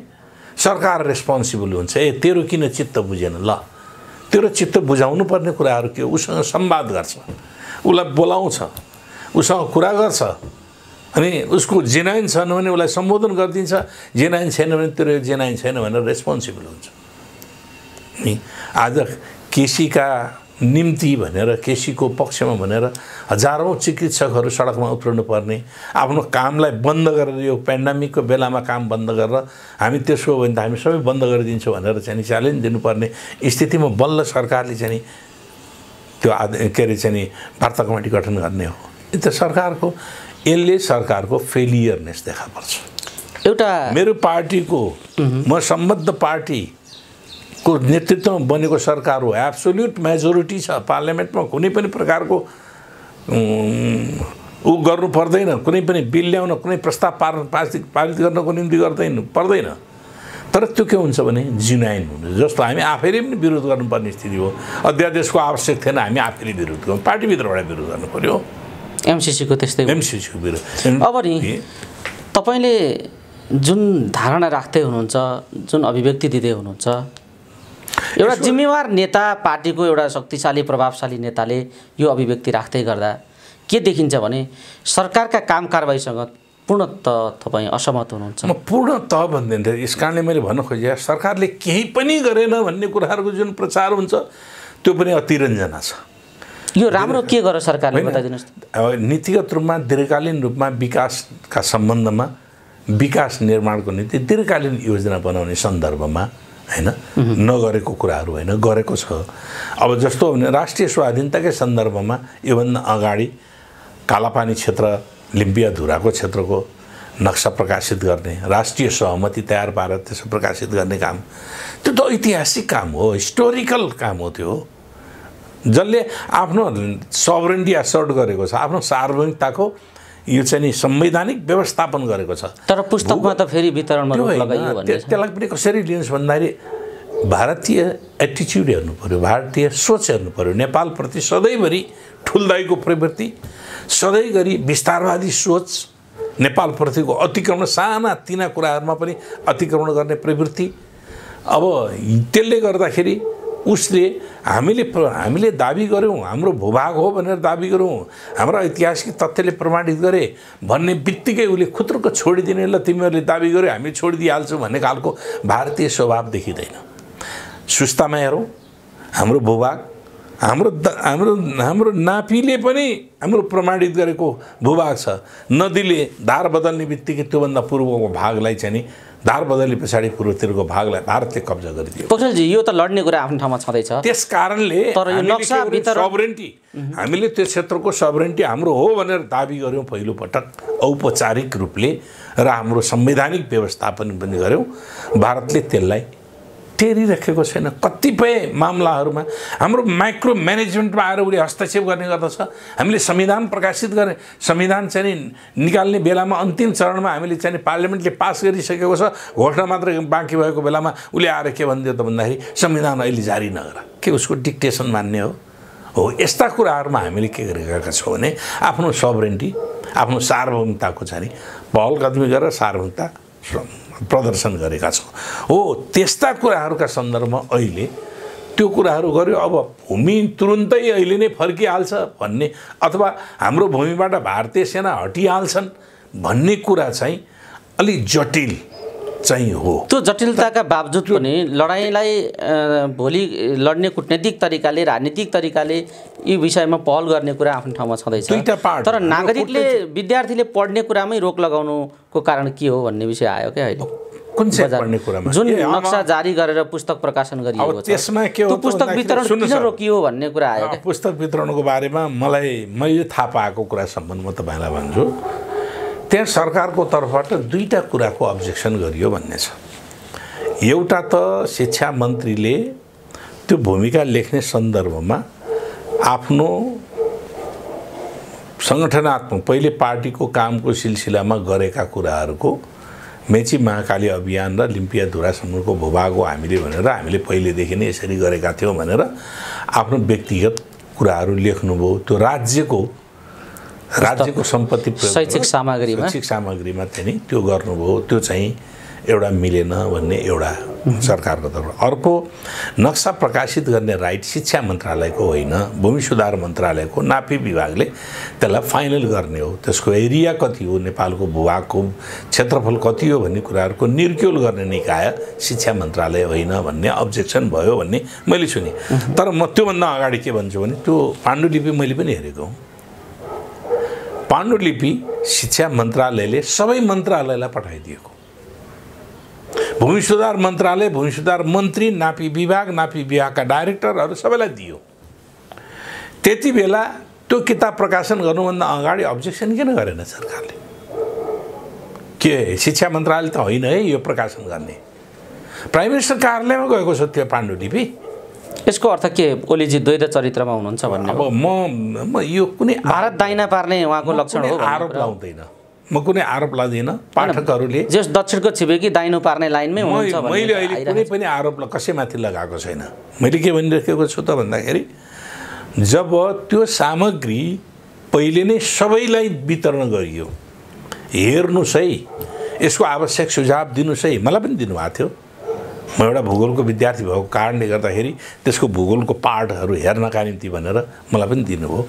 सरकार रेस्पोन्सिबल हुन्छ। तेरो किन चित्त बुझेन, ल तेरो चित्त बुझाउनु पर्ने कुराहरू के हो, उसँग संवाद गर्छ, उसलाई बोलाउँछ, उसँग कुरा गर्छ, अनि उसको जेनाइन छैन भने उसलाई सम्बोधन गरिदिन्छ, जेनाइन छैन भने तेरो जेनाइन छैन भनेर रेस्पोन्सिबल हुन्छ। अनि आज केसीका निम्ति भनेर, केसीको पक्षमा भनेर हजारौँ चिकित्सकहरू सडकमा उत्रनु पर्ने, आफ्नो कामलाई बन्द गरेर, यो पेन्डेमिकको बेलामा काम बन्द गरेर हामी त्यसो हो भने त हामी सबै बन्द गरिदिन्छौँ भनेर चाहिँ च्यालेन्ज दिनुपर्ने स्थितिमा बल्ल सरकारले चाहिँ त्यो के अरे चाहिँ वार्ता कमिटी गठन गर्ने हो। यो त यसले सरकारको फेलियरनेस देखा पर्छ। एउटा मेरो पार्टीको, म सम्बद्ध पार्टीको नेतृत्वमा बनेको सरकार हो, एब्सोल्युट मेजोरिटी छ पार्लियामेन्टमा, कुनै पनि प्रकारको ऊ गर्नु पर्दैन, कुनै पनि बिल ल्याउन, कुनै प्रस्ताव पारित गर्नको निम्ति पर्दैन। तर त्यो के हुन्छ भने जिनाइन हुन्छ, जस्तो हामी आफैले पनि विरोध गर्नुपर्ने स्थिति हो। अध्यादेशको आवश्यक थिएन, हामी आफैले विरोध गर्यौँ, पार्टीभित्रबाट विरोध गर्नु पर्यो। एमसिसीको त्यस्तै, एमसिसीको विरोध। अब नि तपाईँले जुन धारणा राख्दै हुनुहुन्छ, जुन अभिव्यक्ति दिँदै हुनुहुन्छ, एउटा जिम्मेवार नेता, पार्टीको एउटा शक्तिशाली प्रभावशाली नेताले यो अभिव्यक्ति राख्दै गर्दा के देखिन्छ भने सरकारका काम कारबाहीसँग पूर्णतः तपाईँ असहमत हुनुहुन्छ? म पूर्णतः भन्दैन, यस कारणले मैले भन्न खोजेँ सरकारले केही पनि गरेन भन्ने कुराहरूको जुन प्रचार हुन्छ त्यो पनि अतिरञ्जना छ। यो राम्रो के गर्यो सरकारले बताइदिनुहोस् त। नीतिगत रूपमा दीर्घकालीन रूपमा विकासका सम्बन्धमा, विकास निर्माणको निम्ति दीर्घकालीन योजना बनाउने सन्दर्भमा हैन नगरेको कुराहरू होइन, गरेको छ। अब जस्तो भने राष्ट्रिय स्वाधीनताकै सन्दर्भमा योभन्दा अगाडि कालापानी क्षेत्र, लिम्पियाधुराको क्षेत्रको नक्सा प्रकाशित गर्ने, राष्ट्रिय सहमति तयार पारेर त्यसो प्रकाशित गर्ने काम, त्यो त ऐतिहासिक काम हो, हिस्टोरिकल काम हो। त्यो जसले आफ्नो सभरेन्टी असर्ट गरेको छ, आफ्नो सार्वभौमिकताको यो चाहिँ नि संवैधानिक व्यवस्थापन गरेको छ। तर पुस्तकमा त फेरि वितरणमा रोक लगाइयो भन्ने छ। त्यसलाई पनि कसरी लिन्छ भन्दाखेरि भारतीय एटिच्युड हेर्नु पर्यो, भारतीय सोच हेर्नु पर्यो। नेपालप्रति सधैँभरि ठुल्दाइको प्रवृत्ति, सधैँभरि विस्तारवादी सोच, नेपालप्रतिको अतिक्रमण, साना तिना कुराहरूमा पनि अतिक्रमण गर्ने प्रवृत्ति। अब त्यसले गर्दाखेरि उसले हामीले दाबी गऱ्यौँ हाम्रो भूभाग हो भनेर दाबी गऱ्यौँ, हाम्रो ऐतिहासिक तथ्यले प्रमाणित गरे भन्ने बित्तिकै उसले खुत्रुक छोडिदिने, ल तिमीहरूले दाबी गऱ्यो हामी छोडिदिइहाल्छौँ भन्ने खालको भारतीय स्वभाव देखिँदैन। सुस्तामा हेरौँ, हाम्रो भूभाग, हाम्रो नापीले पनि हाम्रो प्रमाणित गरेको भूभाग छ। नदीले धार बदल्ने बित्तिकै त्योभन्दा पूर्वको भागलाई चाहिँ नि धार बदल्ने पछाडि पूर्वतिरको भागलाई भारतले कब्जा गरिदियो। पोखरेलजी, यो त लड्ने कुरा आफ्नो ठाउँमा छँदैछ। त्यस कारणले सभरेन्टी, हामीले त्यो क्षेत्रको सभरेन्टी हाम्रो हो भनेर दाबी गऱ्यौँ पहिलोपटक औपचारिक रूपले, र हाम्रो संवैधानिक व्यवस्थापन पनि गऱ्यौँ। भारतले त्यसलाई टेरिराखेको छैन। कतिपय मामलाहरूमा हाम्रो माइक्रो म्यानेजमेन्टमा आएर उसले हस्तक्षेप गर्ने गर्दछ। हामीले संविधान प्रकाशित गर्ने, संविधान चाहिँ निकाल्ने बेलामा अन्तिम चरणमा हामीले चाहिँ पार्लियामेन्टले पास गरिसकेको छ, घोषणा मात्र बाँकी भएको बेलामा उसले आएर के भनिदियो त भन्दाखेरि संविधान अहिले जारी नगर, के उसको डिक्टेसन मान्ने हो? यस्ता कुराहरूमा हामीले के गरेका छौँ भने आफ्नो सभरेन्टी, आफ्नो सार्वभौमिकताको चाहिँ पहल कदमी गरेर सार्वभौमिकता प्रदर्शन गरेका छौँ। हो, त्यस्ता कुराहरूका सन्दर्भमा अहिले त्यो कुराहरू गर्यो। अब भूमि तुरुन्तै अहिले नै फर्किहाल्छ भन्ने, अथवा हाम्रो भूमिबाट भारतीय सेना हटिहाल्छन् भन्ने कुरा चाहिँ अलि जटिल चाहिँ हो। त्यो जटिलताका बावजुद पनि लडाइँलाई भोलि लड्ने कूटनीतिक तरिकाले राजनीतिक तरिकाले यी विषयमा पहल गर्ने कुरा आफ्नो ठाउँमा छँदैछ। तर नागरिकले विद्यार्थीले पढ्ने कुरामै रोक लगाउनुको कारण के हो भन्ने विषय आयो क्या अहिले कुन चाहिँ पढ्ने कुरामा जुन नक्सा जारी गरेर पुस्तक प्रकाशन गरिएको छ त्यसमा के हो त्यो पुस्तक वितरण किन रोकियो भन्ने कुरा आयो क्या। पुस्तक वितरणको बारेमा मैले थाहा पाएको कुरासम्म म तपाईँलाई भन्छु, त्यहाँ सरकारको तर्फबाट दुईटा कुराको अब्जेक्सन गरियो भन्ने छ। एउटा त शिक्षा मन्त्रीले त्यो भूमिका लेख्ने सन्दर्भमा आफ्नो सङ्गठनात्मक पहिले पार्टीको कामको सिलसिलामा गरेका कुराहरूको मेची महाकाली अभियान र लिम्पियाधुरासम्मको भूभाग हो हामीले पहिलेदेखि नै यसरी गरेका थियौँ भनेर आफ्नो व्यक्तिगत कुराहरू लेख्नुभयो। त्यो राज्यको सम्पत्ति शैक्षिक सामग्रीमा चाहिँ नि त्यो गर्नुभयो। त्यो चाहिँ एउटा मिलेन भन्ने एउटा सरकारको तर्फ। अर्को नक्सा प्रकाशित गर्ने राइट शिक्षा मन्त्रालयको होइन, भूमि सुधार मन्त्रालयको नापी विभागले त्यसलाई फाइनल गर्ने हो। त्यसको एरिया कति हो, नेपालको भूभागको क्षेत्रफल कति हो भन्ने कुराहरूको निर्क्युल गर्ने निकाय शिक्षा मन्त्रालय होइन भन्ने अब्जेक्सन भयो भन्ने मैले सुने। तर म त्योभन्दा अगाडि के भन्छु भने त्यो पाण्डुलिपि मैले पनि हेरेको हुँ। पाण्डुलिपि शिक्षा मन्त्रालयले सबै मन्त्रालयलाई पठाइदिएको। भूमि सुधार मन्त्रालय, भूमि सुधार मन्त्री, नापी विभागका डाइरेक्टरहरू सबैलाई दियो। त्यति बेला त्यो किताब प्रकाशन गर्नुभन्दा अगाडि अब्जेक्सन किन गरेन सरकारले? के शिक्षा मन्त्रालय त होइन है यो प्रकाशन गर्ने? प्राइम मिनिस्टर कार्यालयमा गएको छ त्यो पाण्डुलिपि। यसको अर्थ के ओलीजी द्वैध चरित्रमा हुनुहुन्छ भन्ने? अब म यो कुनै भारत दाइना पार्ने उहाँको लक्षण हो आरोप लाउँदैन, म कुनै आरोप लाग्दिनँ। पाठकहरूले जस दक्षिणको छिमेकी दाइनो पार्ने लाइनमै हुनुहुन्छ भन्ने मैले अहिले कुनै पनि आरोप कसैमाथि लगाएको छैन। मैले के भनिरहेको छु त भन्दाखेरि जब त्यो सामग्री पहिले नै सबैलाई वितरण गरियो, हेर्नुहोस् है, यसको आवश्यक सुझाव दिनुहोस् है, मलाई पनि दिनुभएको थियो। म एउटा भूगोलको विद्यार्थी भएको कारणले गर्दाखेरि त्यसको भूगोलको पाठहरू हेर्नका निम्ति भनेर मलाई पनि दिनुभयो।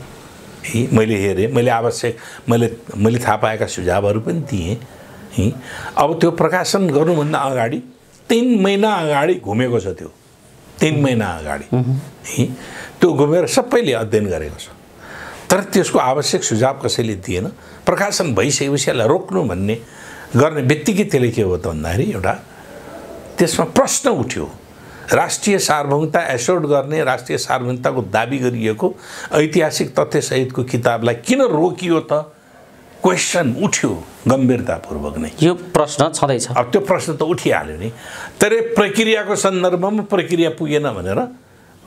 मैले हेरेँ, मैले थाहा पाएका सुझावहरू पनि दिएँ। अब त्यो प्रकाशन गर्नुभन्दा अगाडि 3 महिना अगाडि घुमेको छ त्यो 3 महिना अगाडि त्यो घुमेर सबैले अध्ययन गरेको छ। तर त्यसको आवश्यक सुझाव कसैले दिएन। प्रकाशन भइसकेपछि यसलाई रोक्नु भन्ने गर्ने बित्तिकै त्यसले के हो त भन्दाखेरि एउटा त्यसमा प्रश्न उठ्यो। राष्ट्रिय सार्वभौमता एसोर्ट गर्ने, राष्ट्रिय सार्वभौमताको दाबी गरिएको ऐतिहासिक तथ्यसहितको किताबलाई किन रोकियो त? क्वेसन उठ्यो गम्भीरतापूर्वक नै। यो प्रश्न छँदैछ। अब त्यो प्रश्न त उठिहाल्यो नि। तर प्रक्रियाको सन्दर्भमा प्रक्रिया पुगेन भनेर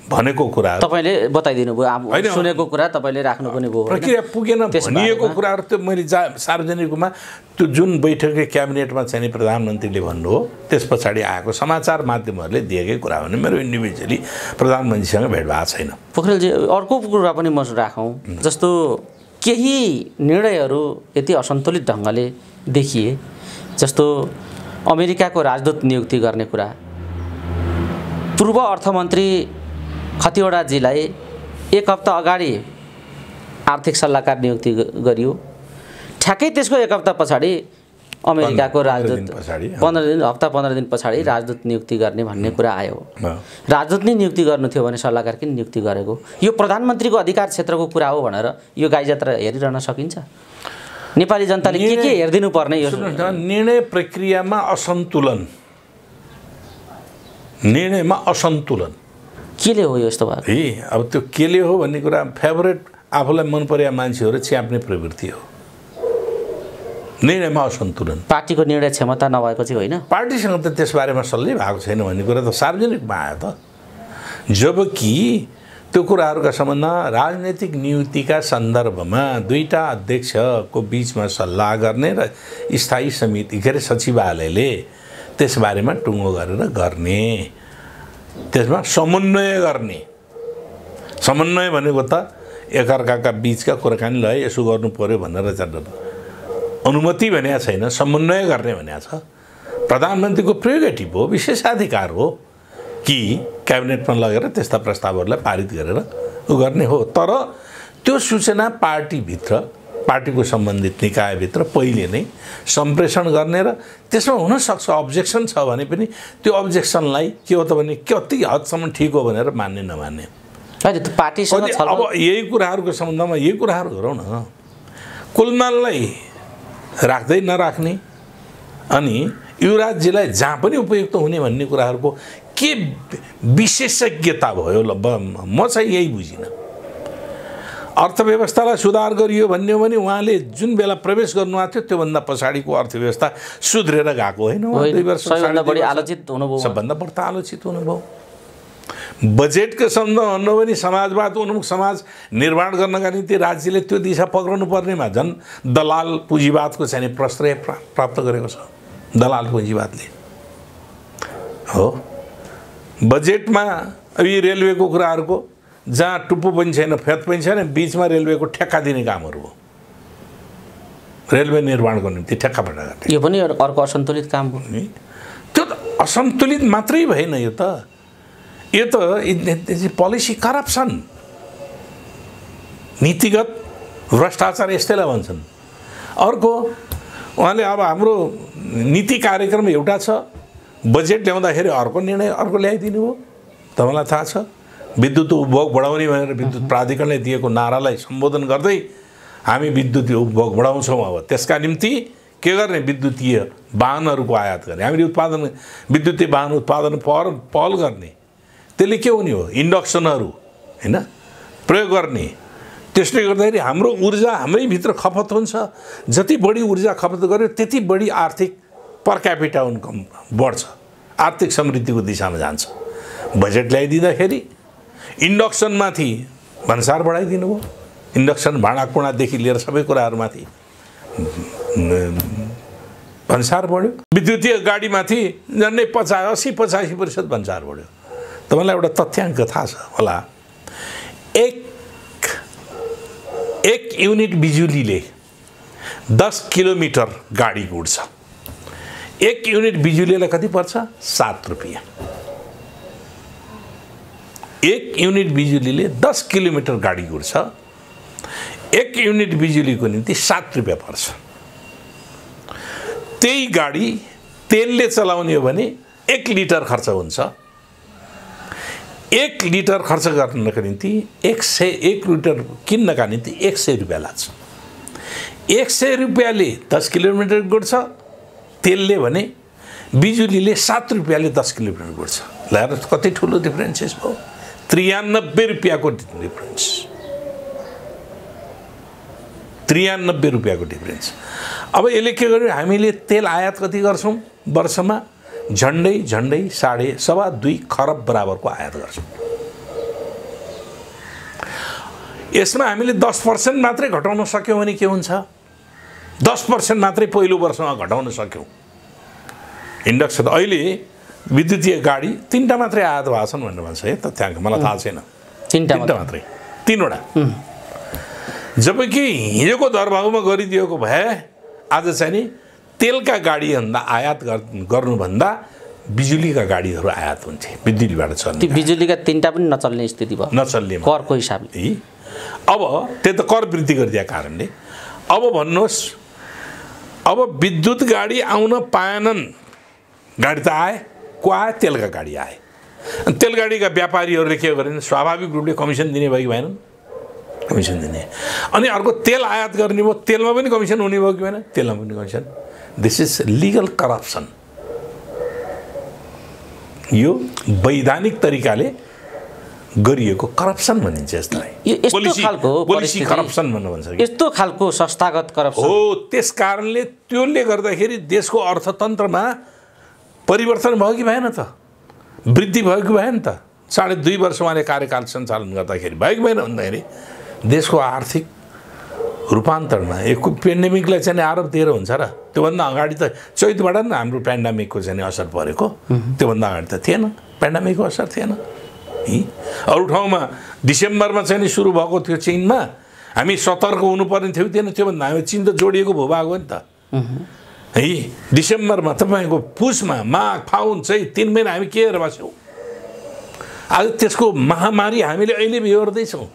भनेको कुरा तपाईँले बताइदिनु भयो, सुनेको कुरा तपाईँले राख्नु पनि भयो। प्रक्रिया पुगेन भनिएको कुराहरू त मैले सार्वजनिकमा त्यो जुन बैठकले क्याबिनेटमा चाहिँ प्रधानमन्त्रीले भन्नुभयो त्यस पछाडि आएको समाचार माध्यमहरूले दिएकै कुरा भने मेरो इन्डिभिजुअली प्रधानमन्त्रीसँग भेट भएको छैन। पोखरेलजी अर्को कुरा पनि म राखौँ, जस्तो केही निर्णयहरू यति असन्तुलित ढङ्गले देखिए, जस्तो अमेरिकाको राजदूत नियुक्ति गर्ने कुरा, पूर्व अर्थमन्त्री खतिवडाजीलाई 1 हप्ता अगाडि आर्थिक सल्लाहकार नियुक्ति गरियो। ठ्याक्कै त्यसको 1 हप्ता पछाडि अमेरिकाको राजदूत 15 दिन पछाडि राजदूत नियुक्ति गर्ने भन्ने कुरा आयो। राजदूत नै नियुक्ति गर्नु थियो भने सल्लाहकार किन नियुक्ति गरेको? यो प्रधानमन्त्रीको अधिकार क्षेत्रको कुरा हो भनेर यो गाईजात्रा हेरिरहन सकिन्छ? नेपाली जनताले के हेरिदिनु पर्ने? यो निर्णय प्रक्रियामा असन्तुलन, निर्णयमा असन्तुलन केले हो यस्तो भएको? अब त्यो केले हो भन्ने कुरा फेभरेट आफूलाई मन परेका मान्छेहरू च्याप्ने प्रवृत्ति हो। निर्णयमा असन्तुलन, पार्टीको निर्णय क्षमता नभएको चाहिँ होइन। पार्टीसँग त त्यसबारेमा सल्लाह भएको छैन भन्ने कुरा त सार्वजनिकमा आयो त। जबकि त्यो कुराहरूका सम्बन्धमा राजनैतिक नियुक्तिका सन्दर्भमा दुईटा अध्यक्षको बिचमा सल्लाह गर्ने र स्थायी समिति के अरे सचिवालयले त्यसबारेमा टुङ्गो गरेर गर्ने, त्यसमा समन्वय गर्ने। समन्वय भनेको त एकअर्काका बिचका कुराकानीलाई यसो गर्नु पर्यो भनेर अनुमति भनेको छैन, समन्वय गर्ने भनेको छ। प्रधानमन्त्रीको प्रिरोगेटिभ हो, विशेषाधिकार हो कि क्याबिनेटमा लगेर त्यस्ता प्रस्तावहरूलाई पारित गरेर गर्ने हो। तर त्यो सूचना पार्टीभित्र पार्टीको सम्बन्धित निकायभित्र पहिले नै सम्प्रेषण गर्ने र त्यसमा हुनसक्छ अब्जेक्सन छ भने पनि त्यो अब्जेक्सनलाई के हो त भने कति हदसम्म ठिक हो भनेर मान्ने नमान्ने होइन त्यो पार्टीसँग अब यही कुराहरूको सम्बन्धमा यही कुराहरू गरौँ न। कुलमानलाई राख्दै नराख्ने अनि युवराजजीलाई जहाँ पनि उपयुक्त हुने भन्ने कुराहरूको के विशेषज्ञता भयो ल म चाहिँ यही बुझिनँ। अर्थव्यवस्थालाई सुधार गरियो भन्ने हो भने उहाँले जुन बेला प्रवेश गर्नुभएको थियो त्योभन्दा पछाडिको अर्थव्यवस्था सुध्रेर गएको होइन। 2 वर्ष सबभन्दा बढी आलोचित हुनुभयो, सबभन्दा बढी आलोचित हुनुभयो। बजेटको सम्बन्ध भन्नु भने समाजवाद उन्मुख समाज निर्माण गर्नका निम्ति राज्यले त्यो दिशा पक्राउनु पर्नेमा झन् दलाल पुँजीवादको चाहिँ प्रश्रय प्राप्त गरेको छ। दलाल पुँजीवादले हो बजेटमा अब यी रेलवेको कुराहरूको जहाँ टुप्पो पनि छैन फेद पनि छैन बिचमा रेलवेको ठेक्का दिने कामहरू हो। रेलवे निर्माणको निम्ति ठेक्का पट्टा गर्ने यो पनि अर्को असन्तुलित काम हो नि। त्यो त असन्तुलित मात्रै भएन, यो त पोलिसी करप्सन, नीतिगत भ्रष्टाचार यस्तैलाई भन्छन्। अर्को उहाँले अब हाम्रो नीति कार्यक्रम एउटा छ, बजेट ल्याउँदाखेरि अर्को निर्णय अर्को ल्याइदिनु हो। तपाईँलाई थाहा छ विद्युत उपभोग बढाउने भनेर विद्युत प्राधिकरणले दिएको नारालाई सम्बोधन गर्दै हामी विद्युत उपभोग बढाउँछौँ। अब त्यसका निम्ति के गर्ने, विद्युतीय वाहनहरूको आयात गर्ने, हामीले विद्युतीय वाहन उत्पादन पहल गर्ने। त्यसले के हुने हो, इन्डक्सनहरू होइन प्रयोग गर्ने। त्यसले गर्दाखेरि हाम्रो ऊर्जा हाम्रै भित्र खपत हुन्छ। जति बढी ऊर्जा खपत गर्यो त्यति बढी आर्थिक पर क्यापिटा इन्कम बढ्छ, आर्थिक समृद्धिको दिशामा जान्छ। बजेट ल्याइदिँदाखेरि इन्डक्सनमाथि भन्सार बढाइदिनु भयो। इन्डक्सन भाँडाकुँडादेखि लिएर सबै कुराहरूमाथि भन्सार बढ्यो। विद्युतीय गाडीमाथि झन्डै 80-85% भन्सार बढ्यो। तपाईँलाई एउटा तथ्याङ्क थाहा छ होला, एक युनिट बिजुलीले 10 किलोमिटर गाडी गुड्छ। 1 युनिट बिजुलीलाई कति पर्छ? 7 रुपियाँ। 1 युनिट बिजुलीले 10 किलोमिटर गाडी गुड्छ। 1 युनिट बिजुलीको निम्ति 7 रुपियाँ पर्छ। त्यही गाडी तेलले चलाउने हो भने 1 लिटर खर्च हुन्छ। 1 लिटर खर्च गर्नका निम्ति 1 लिटर किन्नका निम्ति 100 रुपियाँ लाग्छ। 100 रुपियाँले 10 किलोमिटर गुड्छ तेलले भने, बिजुलीले 7 रुपियाँले 10 किलोमिटर गुड्छ। ल कति ठुलो डिफ्रेन्सेस भयो, 93 रुपियाँको डिफ्रेन्स। 93 रुपियाँको डिफ्रेन्स। अब यसले के गर्यो, हामीले तेल आयात कति गर्छौँ वर्षमा? झन्डै 2.25 खरब बराबरको आयात गर्छौँ। यसमा हामीले 10% मात्रै घटाउन सक्यौँ भने के हुन्छ? 10% मात्रै पहिलो वर्षमा घटाउन सक्यौँ। इन्डक्सन अहिले विद्युतीय गाडी 3टा मात्रै आयात भएको छन् भनेर भन्छ है तथ्याङ्क, मलाई थाहा छैन। 3टा मात्रै, 3वटा। जबकि हिजोको दरभाउमा गरिदिएको भए आज चाहिँ नि तेलका गाडीभन्दा आयात गर्नुभन्दा बिजुलीका गाडीहरू आयात हुन्थे, बिजुलीबाट चल्ने। ती बिजुलीका 3टा पनि नचल्ने स्थिति भयो, नचल्ने करको हिसाबले। अब त्यो त कर वृद्धि गरिदिएको कारणले। अब भन्नुहोस्, अब विद्युत गाडी आउन पाएनन्। गाडी त आए, को आए? तेलका गाडी आए। अनि तेल गाडीका व्यापारीहरूले के गरेन, स्वाभाविक रूपले कमिसन दिने भयो कि भएनन्? कमिसन दिने। अनि अर्को तेल आयात गर्ने भयो, तेलमा पनि कमिसन हुने भयो कि भएन? तेलमा पनि commission. This is legal corruption. यो वैधानिक तरिकाले गरिएको करप्सन भनिन्छ यसलाई। पोलिसी करप्सन भन्नु भन्छ। यस्तो खालको संस्थागत करप्सन हो। त्यस कारणले त्यसले गर्दाखेरि देशको अर्थतन्त्रमा परिवर्तन भयो कि भएन त? वृद्धि भयो कि भएन त? 2.5 वर्ष उहाँले कार्यकाल सञ्चालन गर्दाखेरि भयो कि भएन भन्दाखेरि देशको आर्थिक रूपान्तरणमा एक पेन्डेमिकलाई चाहिँ आरोप दिएर हुन्छ र? त्योभन्दा अगाडि त चैतबाट नि हाम्रो पेन्डेमिकको चाहिँ असर परेको, त्योभन्दा अगाडि त थिएन, पेन्डेमिकको असर थिएन। अरू ठाउँमा डिसेम्बरमा चाहिँ सुरु भएको थियो चीनमा, हामी सतर्क हुनुपर्ने थियो थिएन? त्योभन्दा हामी चीन त जोडिएको भूभाग हो नि त है। डिसेम्बरमा तपाईँको पुसमा माघ फाउन चाहिँ 3 महिना हामी के हेरेर बस्यौँ। आज त्यसको महामारी हामीले अहिले बिहोर्दैछौँ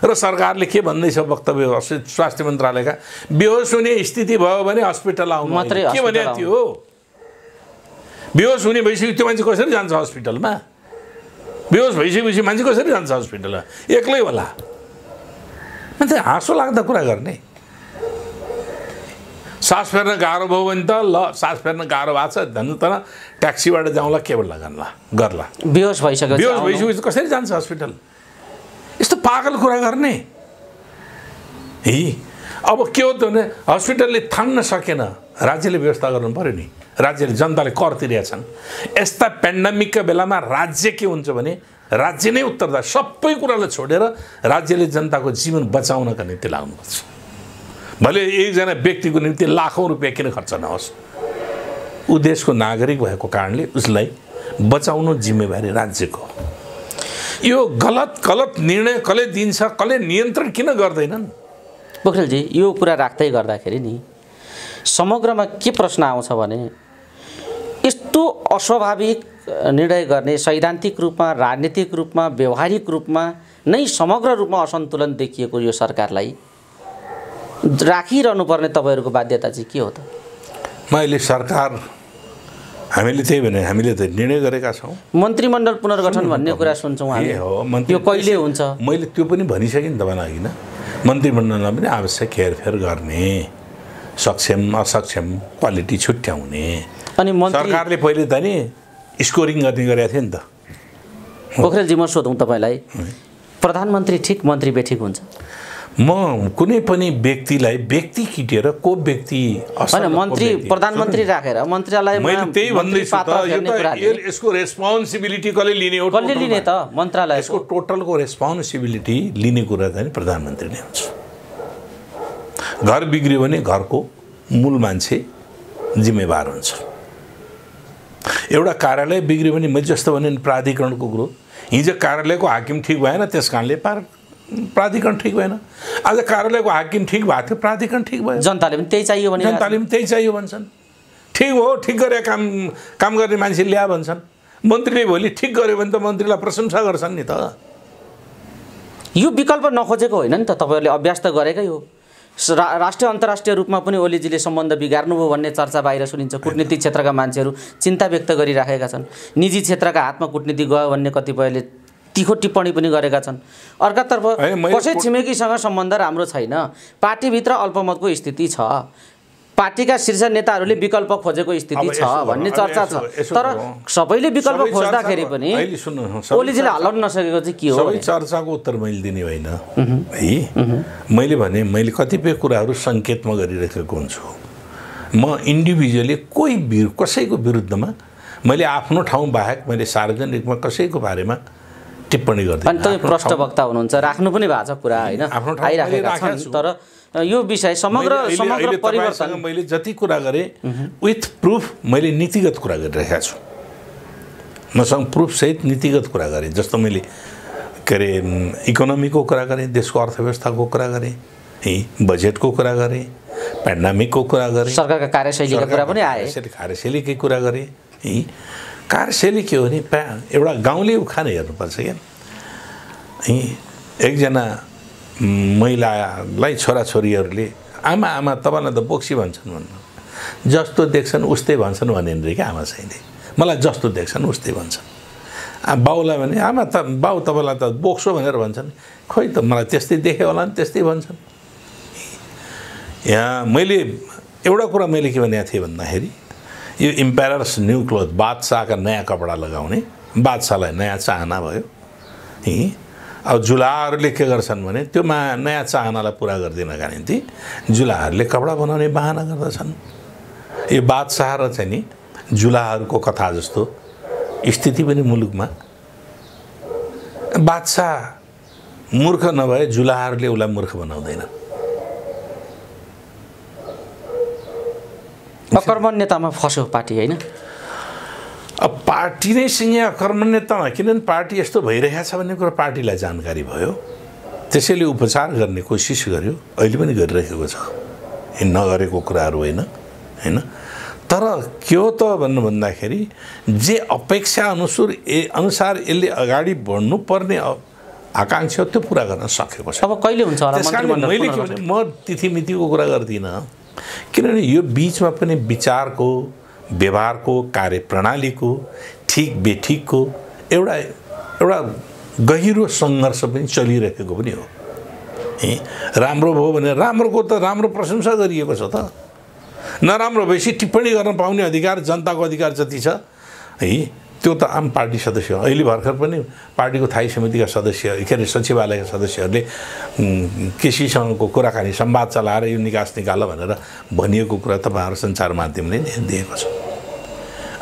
र सरकारले के भन्दैछ वक्तव्य स्वास्थ्य मन्त्रालयका बेहोस हुने स्थिति भयो भने हस्पिटल आउनु मात्रै के भने थियो हो बेहोस हुने भइसक्यो त्यो मान्छे कसरी जान्छ हस्पिटलमा बेहोस भइसकेपछि मान्छे कसरी जान्छ हस्पिटलमा एक्लै होला अन्त हाँसो लाग्दा कुरा गर्ने सास फेर्न गाह्रो भयो भने त ल सास फेर्न गाह्रो भएको छ भन्नु त ट्याक्सीबाट जाउँला केबाट गर्ला बेहोस भइसकेपछि कसरी जान्छ हस्पिटल यस्तो पागल कुरा गर्ने है अब के हो त भने हस्पिटलले थाम्न सकेन राज्यले व्यवस्था गर्नु पर्यो नि राज्यले जनताले कर तिरेका छन् यस्ता पेन्डेमिकका बेलामा राज्य के हुन्छ भने राज्य नै उत्तरदायी सबै कुरालाई छोडेर राज्यले जनताको जीवन बचाउनका निम्ति लाग्नुपर्छ भले एकजना व्यक्तिको निम्ति लाखौँ रुपियाँ किन खर्च नहोस् ऊ देशको नागरिक भएको कारणले उसलाई बचाउनु जिम्मेवारी राज्यको यो गलत निर्णय कसले दिन्छ कसले नियन्त्रण किन गर्दैनन् पोखरेलजी यो कुरा राख्दै गर्दाखेरि नि समग्रमा के प्रश्न आउँछ भने यस्तो अस्वाभाविक निर्णय गर्ने सैद्धान्तिक रूपमा राजनीतिक रूपमा व्यवहारिक रूपमा नै समग्र रूपमा असन्तुलन देखिएको यो सरकारलाई राखिरहनु पर्ने तपाईहरुको बाध्यता चाहिँ के हो त मैले सरकार हामीले त्यही भने हामीले त निर्णय गरेका छौं मन्त्रीमण्डल पुनर्गठन भन्ने कुरा सुन्छौं हामी यो कहिले हुन्छ मैले त्यो पनि भनिसके नि तपाईलाई हैन मन्त्रीमण्डलमा पनि आवश्यक हेरफेर गर्ने सक्षम असक्षम क्वालिटी छुट्याउने अनि सरकारले पहिले त नि स्कोरिङ गर्ने गरेको थियो नि त पोखरेलजी म सोधौं तपाईलाई प्रधानमन्त्री ठीक मन्त्री बेठिक हुन्छ म कुनै पनि व्यक्तिलाई व्यक्ति किटेर को व्यक्ति हैन मन्त्री प्रधानमन्त्री राखेर मन्त्रालयमा मैले त्यही भन्दै छु त यो त यसको रेस्पोन्सिबिलिटी कसले लिने हो कसले लिने त मन्त्रालय यसको टोटलको रेस्पोन्सिबिलिटी लिने कुरा चाहिँ प्रधानमन्त्री नै हुन्छ घर बिग्रियो भने घरको मूल मान्छे जिम्मेवार हुन्छ एउटा कार्यालय बिग्रियो भने मैले जस्तो भने प्राधिकरणको कुरो हिजो कार्यालयको हाकिम ठीक भएन त्यसकारणले प्राधिकरण ठीक भएन आज कार्यालयको हाकिम ठीक भएको थियो प्राधिकरण ठीक भयो जनताले पनि त्यही चाहियो भने जनताले पनि त्यही चाहियो भन्छन् ठीक हो ठीक गरे काम गर्ने मान्छे ल्या भन्छन् मन्त्रीले भोलि ठीक गर्यो भने त मन्त्रीलाई प्रशंसा गर्छन् नि त यो विकल्प नखोजेको होइन नि त तपाईहरुले अभ्यास त गरेकै हो राष्ट्रिय अन्तर्राष्ट्रिय रूपमा पनि ओलीजीले सम्बन्ध बिगार्नुभयो भन्ने चर्चा बाहिर सुनिन्छ कूटनीतिक क्षेत्रका मान्छेहरू चिन्ता व्यक्त गरिराखेका छन् निजी क्षेत्रका हातमा कूटनीति गयो भन्ने कतिपयले तीखो टिप्पणी पनि गरेका छन् अर्कातर्फ कसै छिमेकीसँग सम्बन्ध राम्रो छैन पार्टीभित्र अल्पमतको स्थिति छ पार्टीका शीर्ष नेताहरूले विकल्प खोजेको स्थिति छ भन्ने चर्चा छ तर सबैले विकल्प खोज्दाखेरि पनि ओलीजीले हल्लाउन नसकेको चाहिँ के हो सबै चर्चाको उत्तर मैले दिने होइन है मैले भने मैले कतिपय कुराहरू संकेतमा गरिरहेको हुन्छु म इन्डिभिजुअली कसैको विरुद्धमा मैले आफ्नो ठाउँ बाहेक मैले सार्वजनिकमा कसैको बारेमा टिप्पणी गर्दिन अनि तपाईँ प्रष्ट वक्ता हुनुहुन्छ राख्नु पनि भएको छ कुरा हैन आइराखेका छन् तर यो विषय समग्र परिवर्तन मैले जति कुरा गरे विथ प्रुफ मैले नीतिगत कुरा गरिरहेको छु मसँग प्रुफ सहित नीतिगत कुरा गरे जस्तो मैले के अरे इकोनोमीको कुरा गरे देशको अर्थव्यवस्थाको कुरा गरे है बजेटको कुरा गरे पेन्डेमिकको कुरा गरे सरकारका कार्यशैलीको कुरा पनि आए कार्यशैलीकै कुरा गरे है कार्यशैली के हो नि एउटा गाउँले उखान हेर्नुपर्छ क्या है एकजना महिलालाई छोराछोरीहरूले आमा तपाईँलाई त बोक्सी भन्छन् भन्नु जस्तो देख्छन् उस्तै भन्छन् भनेन रे क्या आमा चाहिँले मलाई जस्तो देख्छन् उस्तै भन्छन् बाउलाई भने आमा त बाउ तपाईँलाई त बोक्सो भनेर भन्छन् खोइ त मलाई त्यस्तै देख्यो होला नि त्यस्तै भन्छन् यहाँ मैले एउटा कुरा मैले के भनेको थिएँ भन्दाखेरि यो इम्पेरर्स न्यू क्लोथ बादशाहका नयाँ कपडा लगाउने बादशाहलाई नयाँ चाहना भयो है अब जुलाहरूले के गर्छन् भने त्यो नयाँ चाहनालाई पुरा गरिदिनका निम्ति जुलाहरूले कपडा बनाउने बहाना गर्दछन् यो बादशाह र चाहिँ नि जुलाहरूको कथा जस्तो स्थिति पनि मुलुकमा बादशाह मूर्ख नभए जुलाहरूले उसलाई मूर्ख बनाउँदैन अकर्मण्यतामा फस्यो पार्टी हैन अब पार्टी नै सिंह अकर्मण्यतामा किनभने पार्टी यस्तो भइरहेको छ भन्ने कुरा पार्टीलाई जानकारी भयो त्यसैले उपचार गर्ने कोसिस गर्यो अहिले पनि गरिरहेको छ नगरेको कुराहरू होइन हैन तर के हो त भन्दाखेरि जे अपेक्षा अनुसार यसले अगाडि बढ्नुपर्ने आकाङ्क्षा त्यो पुरा गर्न सकेको छ। अब कहिले हुन्छ होला त्यसकारण मैले के भने म तिथिमितिको कुरा गर्दिनँ, किनभने यो बिचमा पनि विचारको, व्यवहारको, कार्यप्रणालीको, ठिक बेठिकको एउटा गहिरो सङ्घर्ष पनि चलिरहेको पनि हो। राम्रो भयो भने राम्रोको त राम्रो प्रशंसा गरिएको छ त, नराम्रो भएपछि टिप्पणी गर्न पाउने अधिकार जनताको अधिकार जति छ है त्यो त आम पार्टी सदस्य हो। अहिले भर्खर पनि पार्टीको थायी समितिका सदस्य के अरे सचिवालयका सदस्यहरूले केसीसँगको कुराकानी संवाद चलाएर यो निकास निकाल भनेर भनिएको कुरा तपाईँहरू सञ्चार माध्यमले दिएको छ।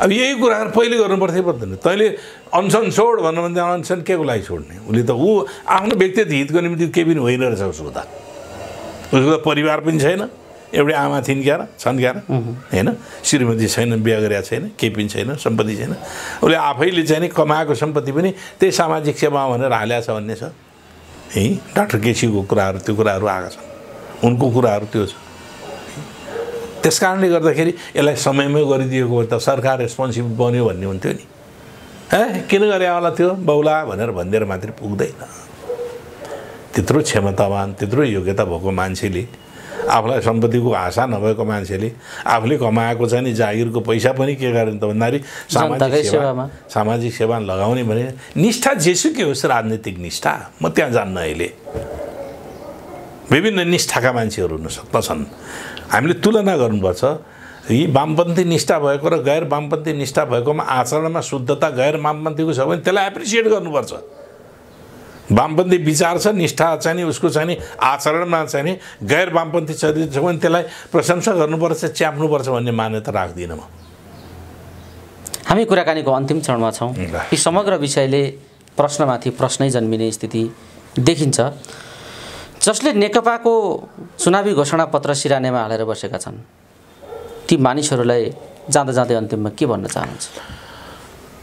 अब यही कुराहरू पहिले गर्नुपर्थ्यो पर्दैन। तैँले अनसन छोड भन्नु भने अनसन के को लागि छोड्ने? उसले त ऊ आफ्नो व्यक्तिगत हितको निम्ति केही पनि होइन रहेछ उसको त परिवार पनि छैन, एउटै आमा थिइन् क्यार छन् क्यार होइन, श्रीमती छैन, बिहा गरेका छैन, केही पनि छैन, सम्पत्ति छैन। उसले आफैले चाहिँ नि कमाएको सम्पत्ति पनि त्यही सामाजिक सेवा भनेर हालेको छ भन्ने छ है। डाक्टर केसीको कुराहरू त्यो कुराहरू आएका छन्, उनको कुराहरू त्यो छ। त्यस कारणले गर्दाखेरि यसलाई समयमै गरिदिएको त सरकार रेस्पोन्सिबल बन्यो भन्ने हुन्थ्यो नि। किन गरे होला त्यो बौला भनेर भनिदिएर मात्रै पुग्दैन। त्यत्रो क्षमतावान, त्यत्रो योग्यता भएको मान्छेले, आफूलाई सम्पत्तिको आशा नभएको मान्छेले आफूले कमाएको चाहिँ नि जागिरको पैसा पनि के गर्ने त भन्दाखेरि सामाजिक सेवा लगाउने भने निष्ठा जेसुकै होस्, राजनीतिक निष्ठा। म त्यहाँ जान्न। अहिले विभिन्न निष्ठाका मान्छेहरू हुन सक्दछन्। हामीले तुलना गर्नुपर्छ। यी वामपन्थी निष्ठा भएको र गैर वामपन्थी निष्ठा भएकोमा आचरणमा शुद्धता गैर वामपन्थीको छ भने त्यसलाई एप्रिसिएट गर्नुपर्छ। वामपन्थी विचार छ, निष्ठा चाहिँ नि उसको चाहिँ नि आचरणमा चाहिँ नि गैर वामपन्थी चरित्र छ भने त्यसलाई प्रशंसा गर्नुपर्छ, च्याप्नुपर्छ भन्ने मान्यता राख्दिनँ म। हामी कुराकानीको अन्तिम चरणमा छौँ। यी समग्र विषयले प्रश्नमाथि प्रश्नै जन्मिने स्थिति देखिन्छ। जसले नेकपाको चुनावी घोषणापत्र सिरानेमा हालेर बसेका छन् ती मानिसहरूलाई जाँदा जाँदै अन्तिममा के भन्न चाहनुहुन्छ?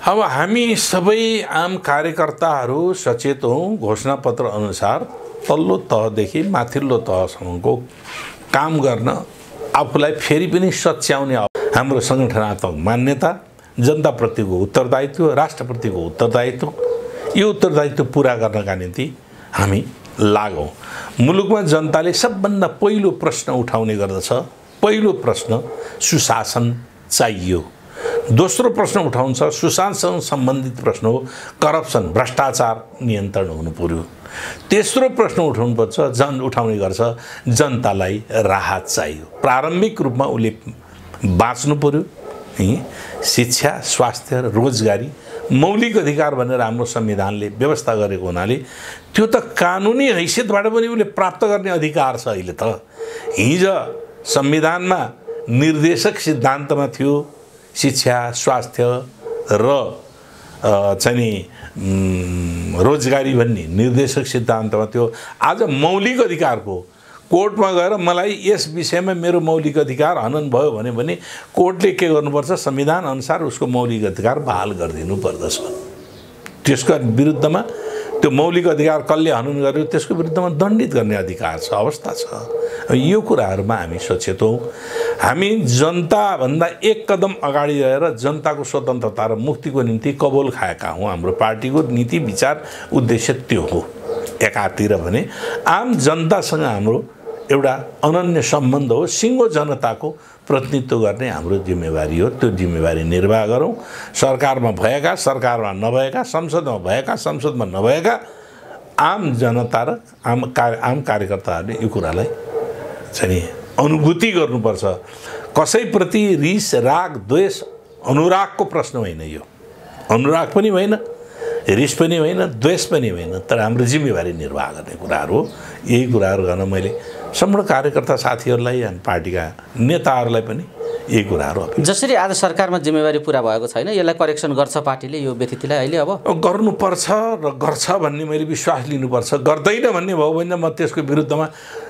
अब हामी सबै आम कार्यकर्ताहरू सचेत हौँ। घोषणापत्र अनुसार तल्लो तहदेखि माथिल्लो तहसम्मको काम गर्न आफूलाई फेरि पनि सच्याउने हाम्रो सङ्गठनात्मक मान्यता, जनताप्रतिको उत्तरदायित्व, राष्ट्रप्रतिको उत्तरदायित्व, यो उत्तरदायित्व पुरा गर्नका निम्ति हामी लागौँ। मुलुकमा जनताले सबभन्दा पहिलो प्रश्न उठाउने गर्दछ। पहिलो प्रश्न सुशासन चाहियो। दोस्रो प्रश्न उठाउँछ सुशासन सम्बन्धित प्रश्न हो करप्सन, भ्रष्टाचार नियन्त्रण हुनु पर्यो। तेस्रो प्रश्न उठाउने गर्छ जनतालाई राहत चाहियो। प्रारम्भिक रूपमा उसले बाँच्नु पर्यो। शिक्षा, स्वास्थ्य, रोजगारी, मौलिक अधिकार भनेर हाम्रो संविधानले व्यवस्था गरेको हुनाले त्यो त कानुनी हैसियतबाट पनि उसले प्राप्त गर्ने अधिकार छ। अहिले त हिजो संविधानमा निर्देशक सिद्धान्तमा थियो शिक्षा, स्वास्थ्य र चाहिँ नि रोजगारी भन्ने निर्देशक सिद्धान्तमा थियो। आज मौलिक अधिकारको कोर्टमा गएर मलाई यस विषयमा मेरो मौलिक अधिकार हनन भयो भने कोर्टले के गर्नुपर्छ? संविधान अनुसार उसको मौलिक अधिकार बहाल गरिदिनु पर्दछ। त्यसको विरुद्धमा त्यो मौलिक अधिकार कसले हनन गर्यो त्यसको विरुद्धमा दण्डित गर्ने अधिकार छ, अवस्था छ। यो कुराहरूमा हामी सचेत हौँ। हामी जनताभन्दा एक कदम अगाडि गएर जनताको स्वतन्त्रता र मुक्तिको निम्ति कबोल खाएका हौँ। हाम्रो पार्टीको नीति विचार उद्देश्य त्यो हो। एकातिर भने आम जनतासँग हाम्रो एउटा अनन्य सम्बन्ध हो। सिङ्गो जनताको प्रतिनिधित्व गर्ने हाम्रो जिम्मेवारी हो। त्यो जिम्मेवारी निर्वाह गरौँ। सरकारमा भएका, सरकारमा नभएका, संसदमा भएका, संसदमा नभएका आम जनता र आम कार्यकर्ताहरूले यो कुरालाई चाहिँ अनुभूति गर्नुपर्छ। कसैप्रति रिस, राग, द्वेष, अनुरागको प्रश्न होइन। यो अनुराग पनि होइन, रिस पनि होइन, द्वेष पनि होइन, तर हाम्रो जिम्मेवारी निर्वाह गर्ने कुराहरू हो। यही कुराहरू गर्न मैले सम्पूर्ण कार्यकर्ता साथीहरूलाई अनि पार्टीका नेताहरूलाई पनि यही कुराहरू जसरी आज सरकारमा जिम्मेवारी पुरा भएको छैन यसलाई करेक्सन गर्छ पार्टीले यो व्यतिथिलाई अहिले अब गर्नुपर्छ र गर्छ भन्ने मैले विश्वास लिनुपर्छ। गर्दैन भन्ने भयो भने म त्यसको विरुद्धमा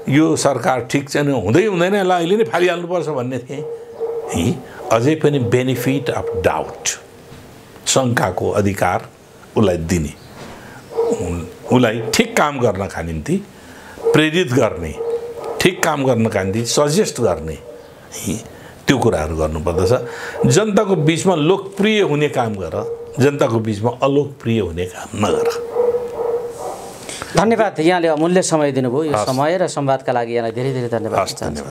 यो सरकार ठिक चाहिँ हुँदैन यसलाई अहिले नै फालिहाल्नुपर्छ भन्ने थिएँ। अझै पनि बेनिफिट अफ डाउट, शङ्काको अधिकार उसलाई दिने, उसलाई ठिक काम गर्नका निम्ति प्रेरित गर्ने, ठिक काम गर्नका निम्ति सजेस्ट गर्ने, त्यो कुराहरू गर्नुपर्दछ। जनताको बिचमा लोकप्रिय हुने काम गर, जनताको बिचमा अलोकप्रिय हुने काम नगर। धन्यवाद, यहाँले अमूल्य समय दिनुभयो। यो समय र संवादका लागि यहाँलाई धेरै धेरै धन्यवाद। धन्यवाद।